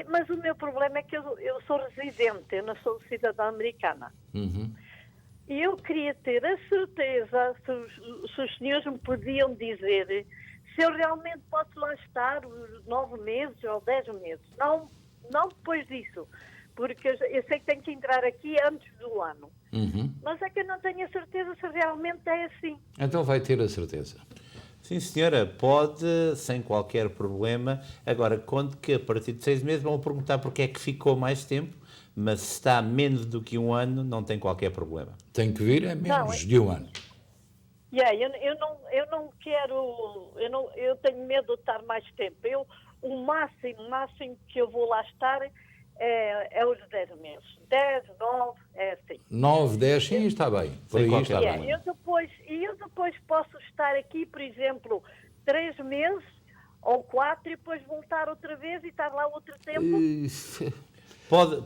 Mas o meu problema é que eu sou residente, eu não sou cidadã americana. E eu queria ter a certeza se os senhores me podiam dizer se eu realmente posso lá estar os 9 meses ou 10 meses. Não depois disso, porque eu sei que tenho que entrar aqui antes do ano. Mas é que eu não tenho a certeza se realmente é assim. Então vai ter a certeza. Sim, senhora, pode, sem qualquer problema. Agora, conte que a partir de 6 meses vão perguntar porque é que ficou mais tempo, mas se está menos do que 1 ano, não tem qualquer problema. Tem que vir a menos de 1 ano. Eu não quero, eu tenho medo de estar mais tempo. O máximo que eu vou lá estar é os 10 meses. 10, 9, é assim. 9, 10, sim, está bem. Por aí está bem. Eu depois posso estar aqui, por exemplo, 3 meses ou 4 e depois voltar outra vez e estar lá outro tempo.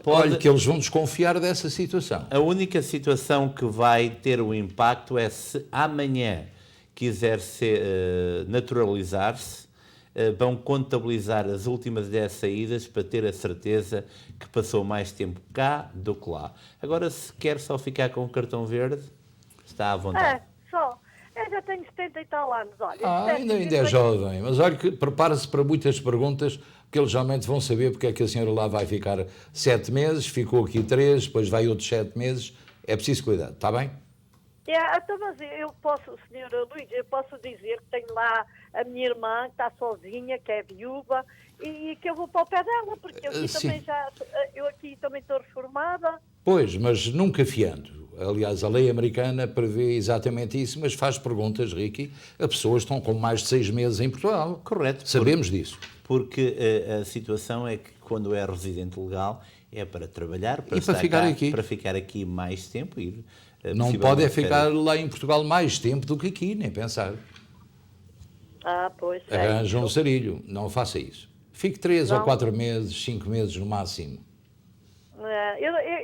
Olha que eles vão desconfiar dessa situação. A única situação que vai ter um impacto é se amanhã quiser naturalizar-se, vão contabilizar as últimas 10 saídas para ter a certeza que passou mais tempo cá do que lá. Agora, se quer só ficar com o cartão verde, está à vontade. Eu já tenho 70 e tal anos, olha. Ainda é jovem, mas olha que prepara-se para muitas perguntas, porque eles realmente vão saber porque é que a senhora lá vai ficar 7 meses, ficou aqui 3, depois vai outros 7 meses. É preciso cuidar, está bem? Então, mas eu posso, senhora Luís, eu posso dizer que tenho lá a minha irmã que está sozinha, que é viúva, e que eu vou para o pé dela, porque eu aqui também estou reformada. Pois, mas nunca fiando. Aliás, a lei americana prevê exatamente isso, mas faz perguntas, Ricky, a pessoas que estão com mais de 6 meses em Portugal. Correto. Sabemos disso. Porque a situação é que quando é residente legal é para trabalhar, para ficar aqui mais tempo. Não pode ficar lá em Portugal mais tempo do que aqui, nem pensar. Pois. Arranja um sarilho, não faça isso. Fique 3 ou 4 meses, 5 meses no máximo.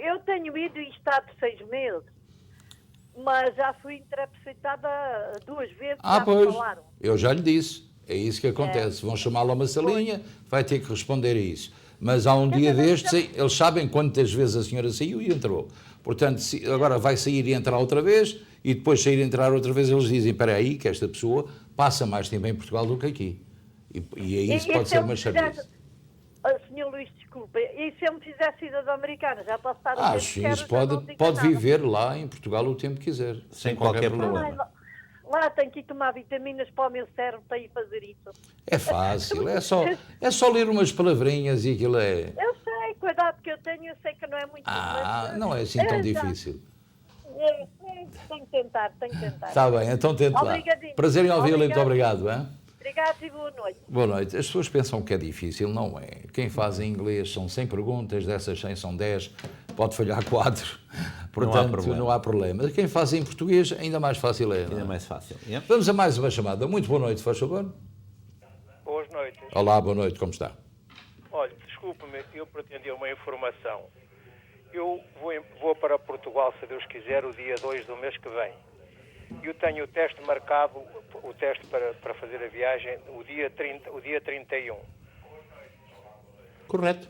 Eu tenho ido e estado 6 meses, mas já fui interceptada 2 vezes. Pois, eu já lhe disse, é isso que acontece. Vão chamá-lo a uma salinha, vai ter que responder a isso. Mas há um dia destes, eles sabem quantas vezes a senhora saiu e entrou. Portanto, agora vai sair e entrar outra vez, e depois sair e entrar outra vez, eles dizem, espera aí, que esta pessoa passa mais tempo em Portugal do que aqui. E aí isso pode ser uma chatice. Senhor Luís, desculpa, e se eu me fizer cidadão americano, já posso estar o tempo sim, isso pode viver lá em Portugal o tempo que quiser, sem qualquer problema. Lá tenho que ir tomar vitaminas para o meu cérebro para ir fazer isso. É fácil, é só ler umas palavrinhas e aquilo é... Eu sei, cuidado que eu tenho, eu sei que não é muito... mas, não é assim tão difícil. Tenho que tentar. Está bem, então tente lá. Obrigadinho. Prazer em ouvi-lo e muito obrigado. Hein? Obrigado e boa noite. Boa noite. As pessoas pensam que é difícil, não é. Quem faz em inglês são 100 perguntas, dessas 100 são 10, pode falhar 4, portanto não há problema. Quem faz em português, ainda mais fácil é. Ainda mais fácil. Yeah. Vamos a mais uma chamada. Muito boa noite, faz favor. Boas noites. Olá, boa noite, como está? Olha, desculpe-me, eu pretendia uma informação. Eu vou para Portugal, se Deus quiser, o dia 2 do mês que vem. Eu tenho o teste marcado, o teste para fazer a viagem, o dia 31. Correto.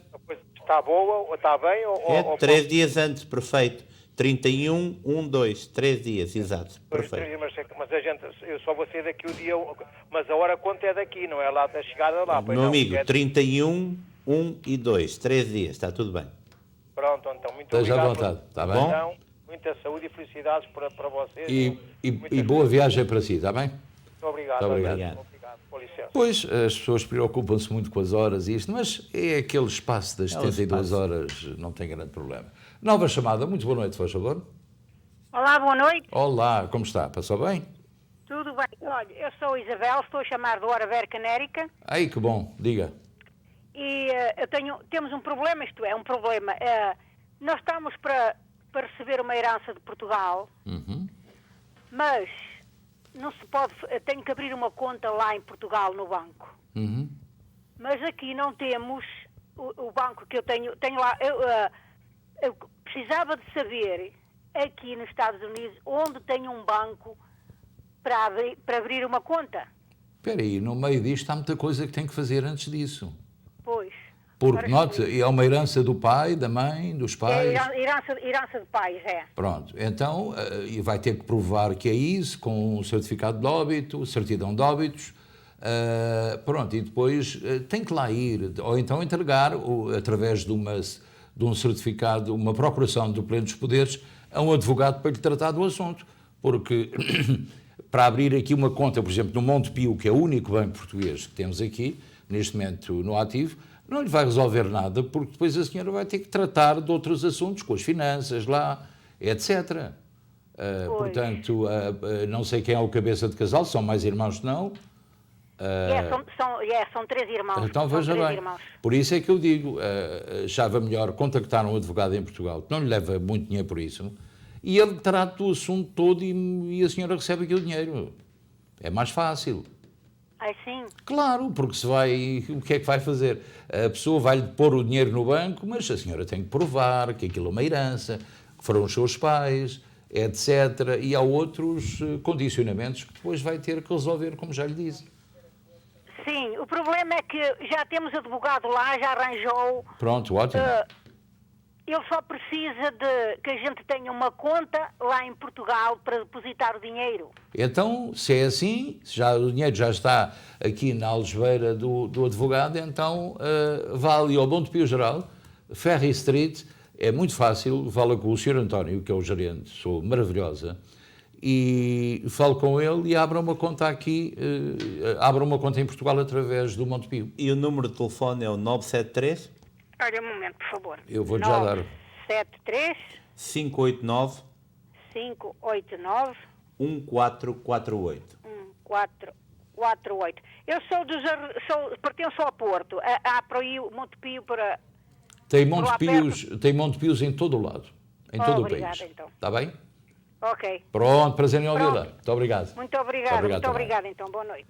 Está boa, ou está bem? Ou 3 dias antes, perfeito. 31, 1, 2, 3 dias, exato. Perfeito. Mas a gente, eu só vou sair daqui o dia, mas a hora conta é daqui, não é lá da chegada lá. Meu amigo, 31, 1 e 2, 3 dias, está tudo bem. Pronto, então, muito Esteja obrigado. à vontade, está bem? Então, muita saúde e felicidades para vocês. E boa viagem para si, está bem? Muito obrigado. Muito obrigado. Com licença. Pois, as pessoas preocupam-se muito com as horas e isto, mas é aquele espaço das 72 horas, não tem grande problema. Nova chamada, muito boa noite, faz favor. Olá, boa noite. Olá, como está? Passou bem? Tudo bem. Olha, eu sou Isabel, estou a chamar do Oraver Canérica Ai, que bom, diga. e temos um problema, isto é, um problema. Nós estamos para receber uma herança de Portugal, mas não se pode, tenho que abrir uma conta lá em Portugal no banco. Mas aqui não temos o banco que eu tenho lá. Eu precisava de saber, aqui nos Estados Unidos, onde tem um banco para abrir uma conta. Espera aí, no meio disto há muita coisa que tem que fazer antes disso. Pois. Porque, note, é uma herança do pai, da mãe, dos pais. É herança de pais, é. Pronto, então vai ter que provar que é isso, com um certificado de óbito, certidão de óbitos, pronto, e depois tem que lá ir, ou então entregar, através de um certificado, uma procuração do Pleno dos Poderes, a um advogado para lhe tratar do assunto, porque para abrir aqui uma conta, por exemplo, no Montepio, que é o único banco português que temos aqui, neste momento no ativo, não lhe vai resolver nada, porque depois a senhora vai ter que tratar de outros assuntos, com as finanças lá, etc. Portanto, não sei quem é o cabeça de casal, são mais irmãos que não. São 3 irmãos. Então veja bem, por isso é que eu digo, achava melhor contactar um advogado em Portugal, que não lhe leva muito dinheiro por isso, e ele trata do assunto todo e a senhora recebe aquele dinheiro. É mais fácil. Ah, sim? Claro, porque o que é que vai fazer? A pessoa vai-lhe pôr o dinheiro no banco, mas a senhora tem que provar que aquilo é uma herança, que foram os seus pais, etc. E há outros condicionamentos que depois vai ter que resolver, como já lhe disse. Sim, o problema é que já temos advogado lá, já arranjou... Pronto, ótimo. Ele só precisa de que a gente tenha uma conta lá em Portugal para depositar o dinheiro. Então, se é assim, se já o dinheiro já está aqui na algebeira do advogado, então vá ali ao Montepio Geral, Ferry Street, é muito fácil, fala com o Sr. António, que é o gerente, sou maravilhosa, e falo com ele e abra uma conta aqui, abra uma conta em Portugal através do Montepio. E o número de telefone é o 973? Olha, um momento, por favor. Eu vou-lhe já dar. 973 589 589 1448. 1448. Eu pertenço ao Porto. Há para aí o Montepio para... Tem Montepios em todo o lado, em todo o país. Então. Está bem? Ok. Pronto, prazer em ouvi-la. Muito obrigado. Muito obrigada, então. Boa noite.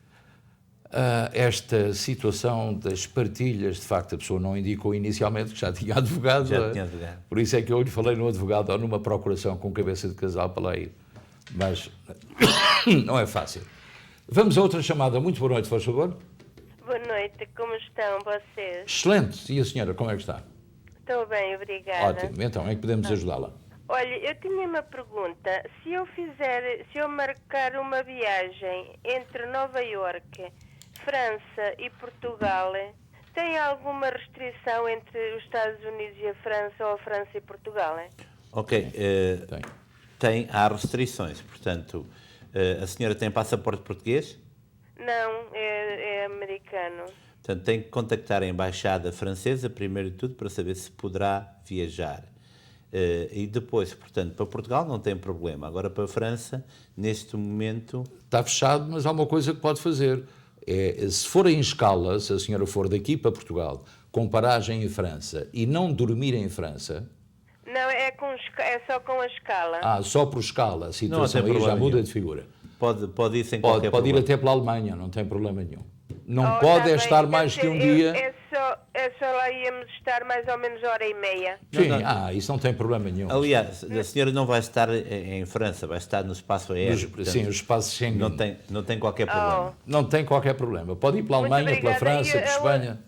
Esta situação das partilhas, de facto, a pessoa não indicou inicialmente que já tinha advogado. Por isso é que eu lhe falei no advogado ou numa procuração com cabeça de casal para lá ir. Mas não é fácil. Vamos a outra chamada. Muito boa noite, por favor. Boa noite, como estão vocês? Excelente. E a senhora, como é que está? Estou bem, obrigada. Ótimo. Então, é que podemos ajudá-la? Olha, eu tinha uma pergunta. Se eu marcar uma viagem entre Nova Iorque, França e Portugal, tem alguma restrição entre os Estados Unidos e a França ou a França e Portugal? Ok, há restrições, portanto, A senhora tem passaporte português? Não, é americano. Portanto, tem que contactar a Embaixada Francesa, primeiro de tudo, para saber se poderá viajar. E depois, portanto, para Portugal não tem problema. Agora, para a França, neste momento... Está fechado, mas há uma coisa que pode fazer. Se for em escala, se a senhora for daqui para Portugal, com paragem em França, e não dormir em França... Não, é só com a escala. Só por escala. A situação aí já muda de figura. Pode ir sem qualquer problema. Pode ir até pela Alemanha, não tem problema nenhum. Não pode estar mais que um dia... É só lá íamos estar mais ou menos hora e meia. Sim, isso não tem problema nenhum. Aliás, a senhora não vai estar em França, vai estar no espaço aéreo. Portanto, sim, o espaço Schengen. Não tem qualquer problema. Não tem qualquer problema. Pode ir pela Alemanha, pela França, pela Espanha.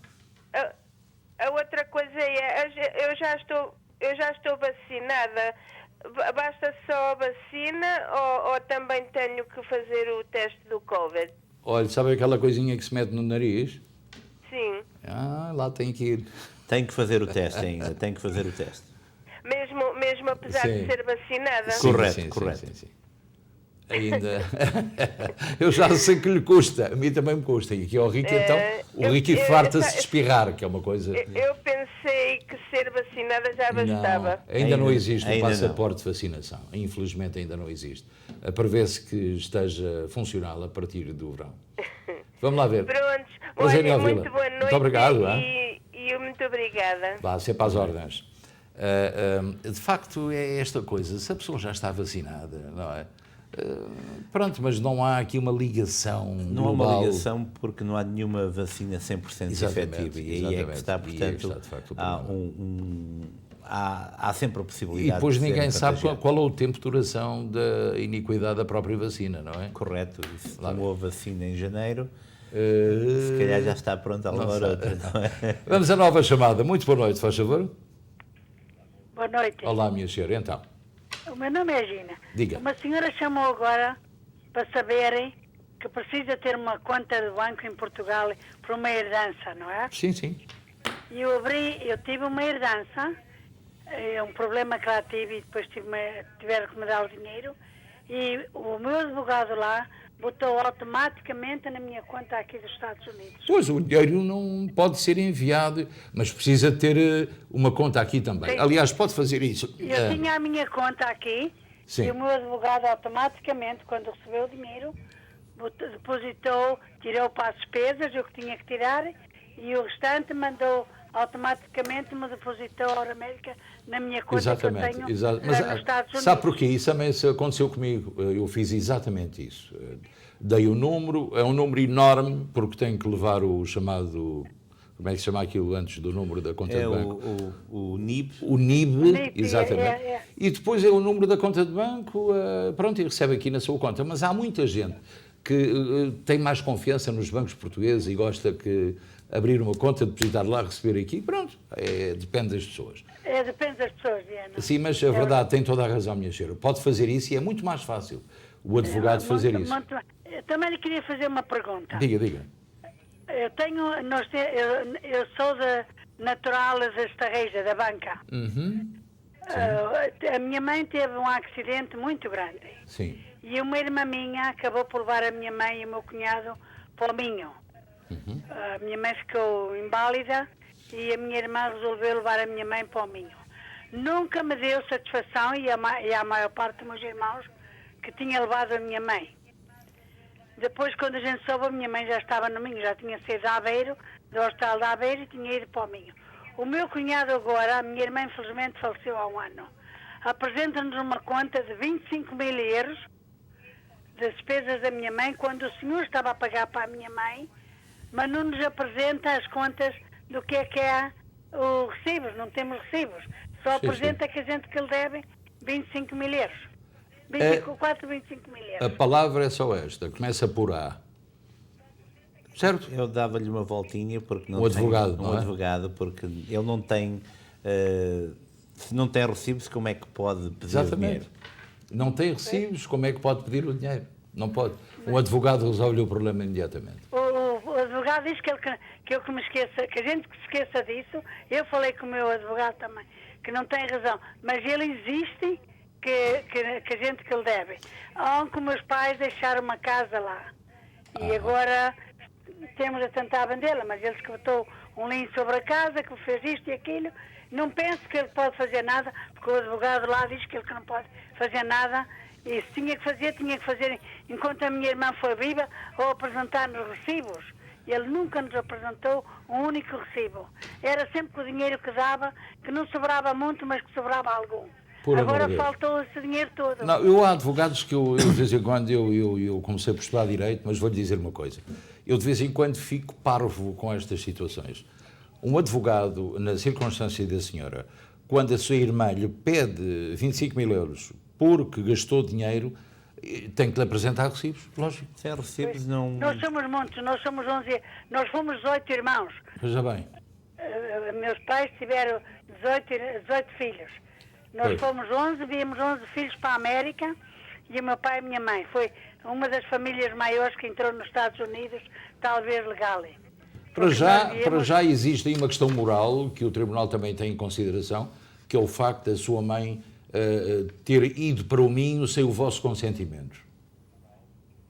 A outra coisa é, eu já estou vacinada. Basta só a vacina ou também tenho que fazer o teste do Covid? Olha, sabe aquela coisinha que se mete no nariz? Sim. Lá tem que ir. Tem que fazer o teste ainda, tem que fazer o teste. Mesmo apesar de ser vacinada? Correto. Sim. Ainda. Eu já sei que lhe custa, a mim também me custa. E aqui ao Ricky, então, o Ricky farta-se de espirrar, que é uma coisa... Eu pensei que ser vacinada já bastava. Ainda não existe um passaporte de vacinação. Infelizmente ainda não existe. Prevê-se que esteja funcional a partir do verão. Vamos lá ver. Pronto. Olha, muito boa noite. Muito obrigado. E muito obrigada. Vá, sempre às ordens. De facto, é esta coisa. Se a pessoa já está vacinada, não é? Pronto, mas não há aqui uma ligação Não global. há uma ligação porque não há nenhuma vacina 100% efetiva. E aí é que está, portanto, há sempre a possibilidade. E depois de ninguém sabe qual é o tempo de duração da iniquidade da própria vacina, não é? Correto. Isso, como a vacina em janeiro, se calhar já está pronta a levar outra, não é? Vamos à nova chamada. Muito boa noite, faz favor. Boa noite. Olá, minha senhora. Então. O meu nome é Gina. Diga. Uma senhora chamou agora para saberem que precisa ter uma conta de banco em Portugal por uma herdança, não é? Sim. E eu tive uma herdança, é um problema que lá tive e depois tiveram que me dar o dinheiro e o meu advogado lá botou automaticamente na minha conta aqui dos Estados Unidos. Pois, o dinheiro não pode ser enviado, mas precisa ter uma conta aqui também. Sim. Aliás, pode fazer isso. Eu tinha a minha conta aqui. Sim. E o meu advogado automaticamente, quando recebeu o dinheiro, depositou, tirou para as despesas, o que tinha que tirar, e o restante mandou automaticamente, me depositou a Hora América na minha conta que eu tenho nos Estados Unidos. Sabe porquê? Isso também aconteceu comigo. Eu fiz exatamente isso. Dei o número, é um número enorme, porque tenho que levar o chamado... Como é que se chama aquilo antes do número da conta de banco? O NIB. O NIB, exatamente. E depois é o número da conta de banco, pronto, e recebe aqui na sua conta. Mas há muita gente que tem mais confiança nos bancos portugueses e gosta que abrir uma conta, depositar lá, receber aqui, pronto, depende das pessoas. Depende das pessoas, Diana. Sim, mas a verdade tem toda a razão, minha senhora. Pode fazer isso e é muito mais fácil o advogado fazer isso. Eu também lhe queria fazer uma pergunta. Diga. Eu sou natural da Estarreja, da Banca. A minha mãe teve um acidente muito grande. Sim. E uma irmã minha acabou por levar a minha mãe e o meu cunhado para o Minho. A minha mãe ficou inválida e a minha irmã resolveu levar a minha mãe para o Minho. Nunca me deu satisfação, e a maior parte dos meus irmãos, que tinha levado a minha mãe. Depois, quando a gente soube, a minha mãe já estava no Minho, já tinha saído de Aveiro, do hospital de Aveiro, e tinha ido para o Minho. O meu cunhado agora, a minha irmã infelizmente faleceu há um ano, apresenta-nos uma conta de 25 mil euros das despesas da minha mãe, quando o senhor estava a pagar para a minha mãe, mas não nos apresenta as contas do que é os recibos, não temos recibos. Só apresenta que a gente que lhe deve 25 mil euros. 25 mil euros. A palavra é só esta, começa por A. Certo? Eu dava-lhe uma voltinha porque não tem advogado, um advogado, porque ele não tem, se não tem recibos, como é que pode pedir o dinheiro? Não tem recibos, como é que pode pedir o dinheiro? Não pode. Um advogado resolve o problema imediatamente. O advogado diz que eu me esqueça, que a gente se esqueça disso. Eu falei com o meu advogado também, que não tem razão, mas ele existe que a gente que lhe deve. Ontem meus pais deixaram uma casa lá. E agora temos a tentar vendê-la, mas eles que botou um linho sobre a casa, que fez isto e aquilo. Não penso que ele pode fazer nada, porque o advogado lá diz que ele que não pode fazer nada. E se tinha que fazer enquanto a minha irmã foi viva, ou apresentar-nos recibos. Ele nunca nos apresentou um único recibo. Era sempre com o dinheiro que dava, que não sobrava muito, mas que sobrava algum. Por Agora amor de Deus. faltou esse dinheiro todo. Não, há advogados que eu de vez em quando, eu comecei por estudar Direito, mas vou-lhe dizer uma coisa. Eu de vez em quando fico parvo com estas situações. Um advogado, na circunstância da senhora, quando a sua irmã lhe pede 25 mil euros porque gastou dinheiro, tem que lhe apresentar recibos, lógico. Se é recibos, não... Nós somos muitos, nós somos 11, nós fomos 18 irmãos. Veja bem. Meus pais tiveram 18 filhos. Nós Pois. fomos 11, viemos 11 filhos para a América e o meu pai e a minha mãe. Foi uma das famílias maiores que entrou nos Estados Unidos, talvez legal. Para já existe aí uma questão moral que o Tribunal também tem em consideração, que é o facto da sua mãe ter ido para o Minho sem o vosso consentimento.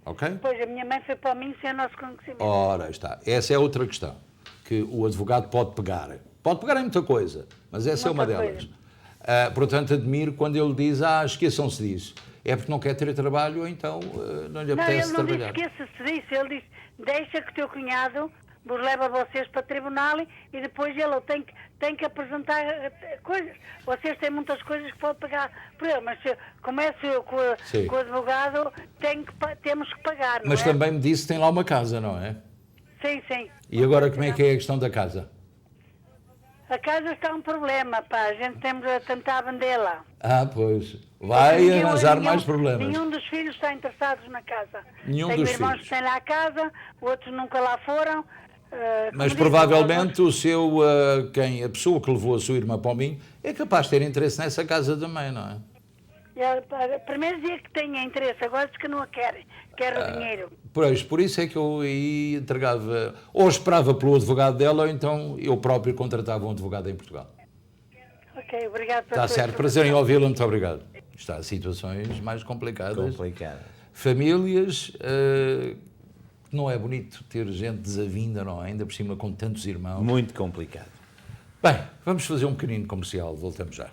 Ok? Pois, a minha mãe foi para o Minho sem o nosso conhecimento. Ora, está. Essa é outra questão que o advogado pode pegar. Pode pegar em muita coisa, mas essa é uma delas. Portanto, admiro quando ele diz, esqueçam-se disso. É porque não quer ter trabalho, ou então não lhe apetece trabalhar. Não, ele não disse esqueça-se disso. Ele disse, deixa que o teu cunhado vos leva vocês para o tribunal e depois ele tem que apresentar coisas. Vocês têm muitas coisas que pode pagar por ele, mas se começo eu com o advogado, temos que pagar, não Mas é? também me disse que tem lá uma casa, não é? Sim, sim. E agora como é que é a questão da casa? A casa está um problema, pá. A gente temos a tentar vendê-la. Pois. Vai arranjar mais problemas. Nenhum dos filhos está interessados na casa. Nenhum Tenho dos irmãos filhos. que têm lá a casa, outros nunca lá foram. Mas provavelmente a pessoa que levou a sua irmã para o Minho é capaz de ter interesse nessa casa também, não é? Primeiro dizia que tinha interesse, agora diz que não a querem. Quer o dinheiro. Pois, por isso é que eu aí entregava, ou esperava pelo advogado dela, ou então eu próprio contratava um advogado em Portugal. Ok, obrigado pela Está sua certo, prazer em ouvi-la, muito obrigado. Está em situações mais complicadas. Famílias, não é bonito ter gente desavinda, não é? Ainda por cima com tantos irmãos. Muito complicado. Bem, vamos fazer um pequenino comercial, voltamos já.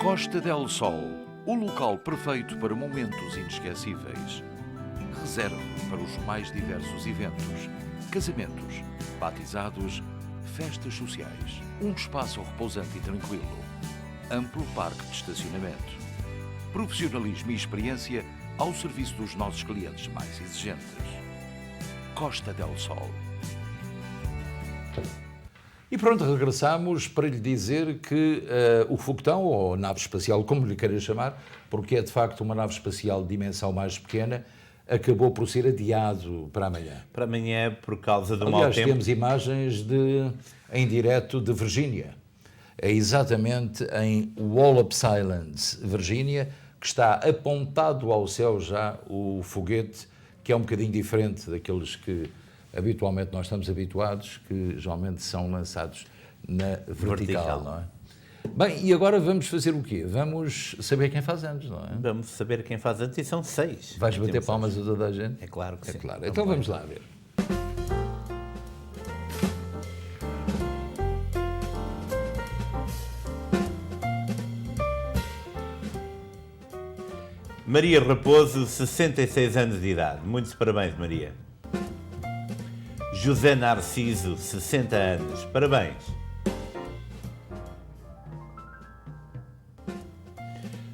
Costa del Sol, o local perfeito para momentos inesquecíveis. Reserve para os mais diversos eventos, casamentos, batizados, festas sociais. Um espaço repousante e tranquilo. Amplo parque de estacionamento. Profissionalismo e experiência ao serviço dos nossos clientes mais exigentes. Costa del Sol. E pronto, regressamos para lhe dizer que o foguetão, ou nave espacial, como lhe queira chamar, porque é de facto uma nave espacial de dimensão mais pequena, acabou por ser adiado para amanhã. Para amanhã, por causa do mau Aliás, tempo. temos imagens em direto de Virgínia. É exatamente em Wallops Island, Virgínia, que está apontado ao céu já o foguete, que é um bocadinho diferente daqueles que habitualmente nós estamos habituados, que geralmente são lançados na vertical, não é? Bem, e agora vamos fazer o quê? Vamos saber quem faz anos, não é? Vamos saber quem faz anos e são 6. Vais bater palmas a toda a gente? É claro que sim. Claro. Então vamos lá ver. Maria Raposo, 66 anos de idade. Muitos parabéns, Maria. José Narciso, 60 anos. Parabéns.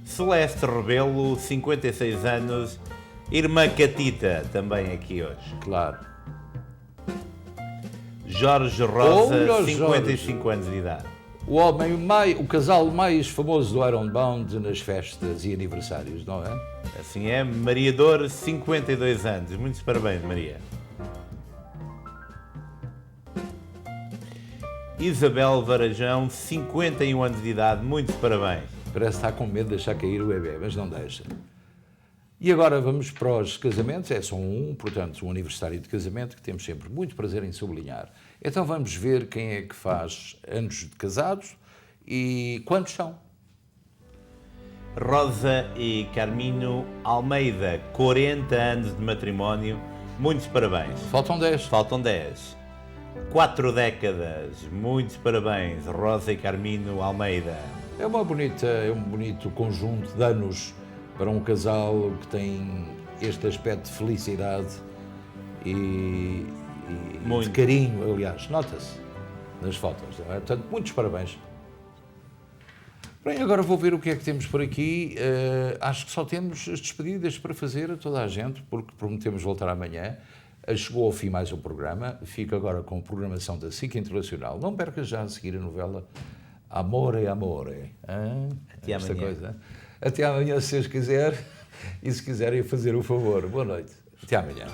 Celeste Rebelo, 56 anos. Irmã Catita, também aqui hoje. Claro. Jorge Rosa, Olha, 55 anos de idade. O casal mais famoso do Ironbound nas festas e aniversários, não é? Assim é. Maria Dor, 52 anos. Muitos parabéns, Maria. Isabel Varajão, 51 anos de idade. Muitos parabéns. Parece que está com medo de deixar cair o bebê, mas não deixa. E agora vamos para os casamentos. É só portanto, um aniversário de casamento que temos sempre muito prazer em sublinhar. Então vamos ver quem é que faz anos de casados E quantos são? Rosa e Carmino Almeida, 40 anos de matrimónio, muitos parabéns. Faltam 10. Faltam 10. 4 décadas, muitos parabéns, Rosa e Carmino Almeida. É um bonito conjunto de anos para um casal que tem este aspecto de felicidade e de carinho, aliás, nota-se nas fotos. Não é? Portanto, muitos parabéns. Bem, agora vou ver o que é que temos por aqui. Acho que só temos as despedidas para fazer a toda a gente, porque prometemos voltar amanhã. Chegou ao fim mais um programa. Fico agora com a programação da SIC Internacional. Não perca já a seguir a novela Amore, Amore. Até amanhã. Coisa. Até amanhã, se vocês quiserem. E se quiserem fazer o favor. Boa noite. Até amanhã.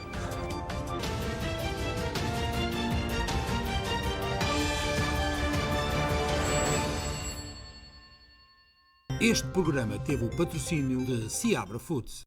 Este programa teve o patrocínio de Seabra Foods.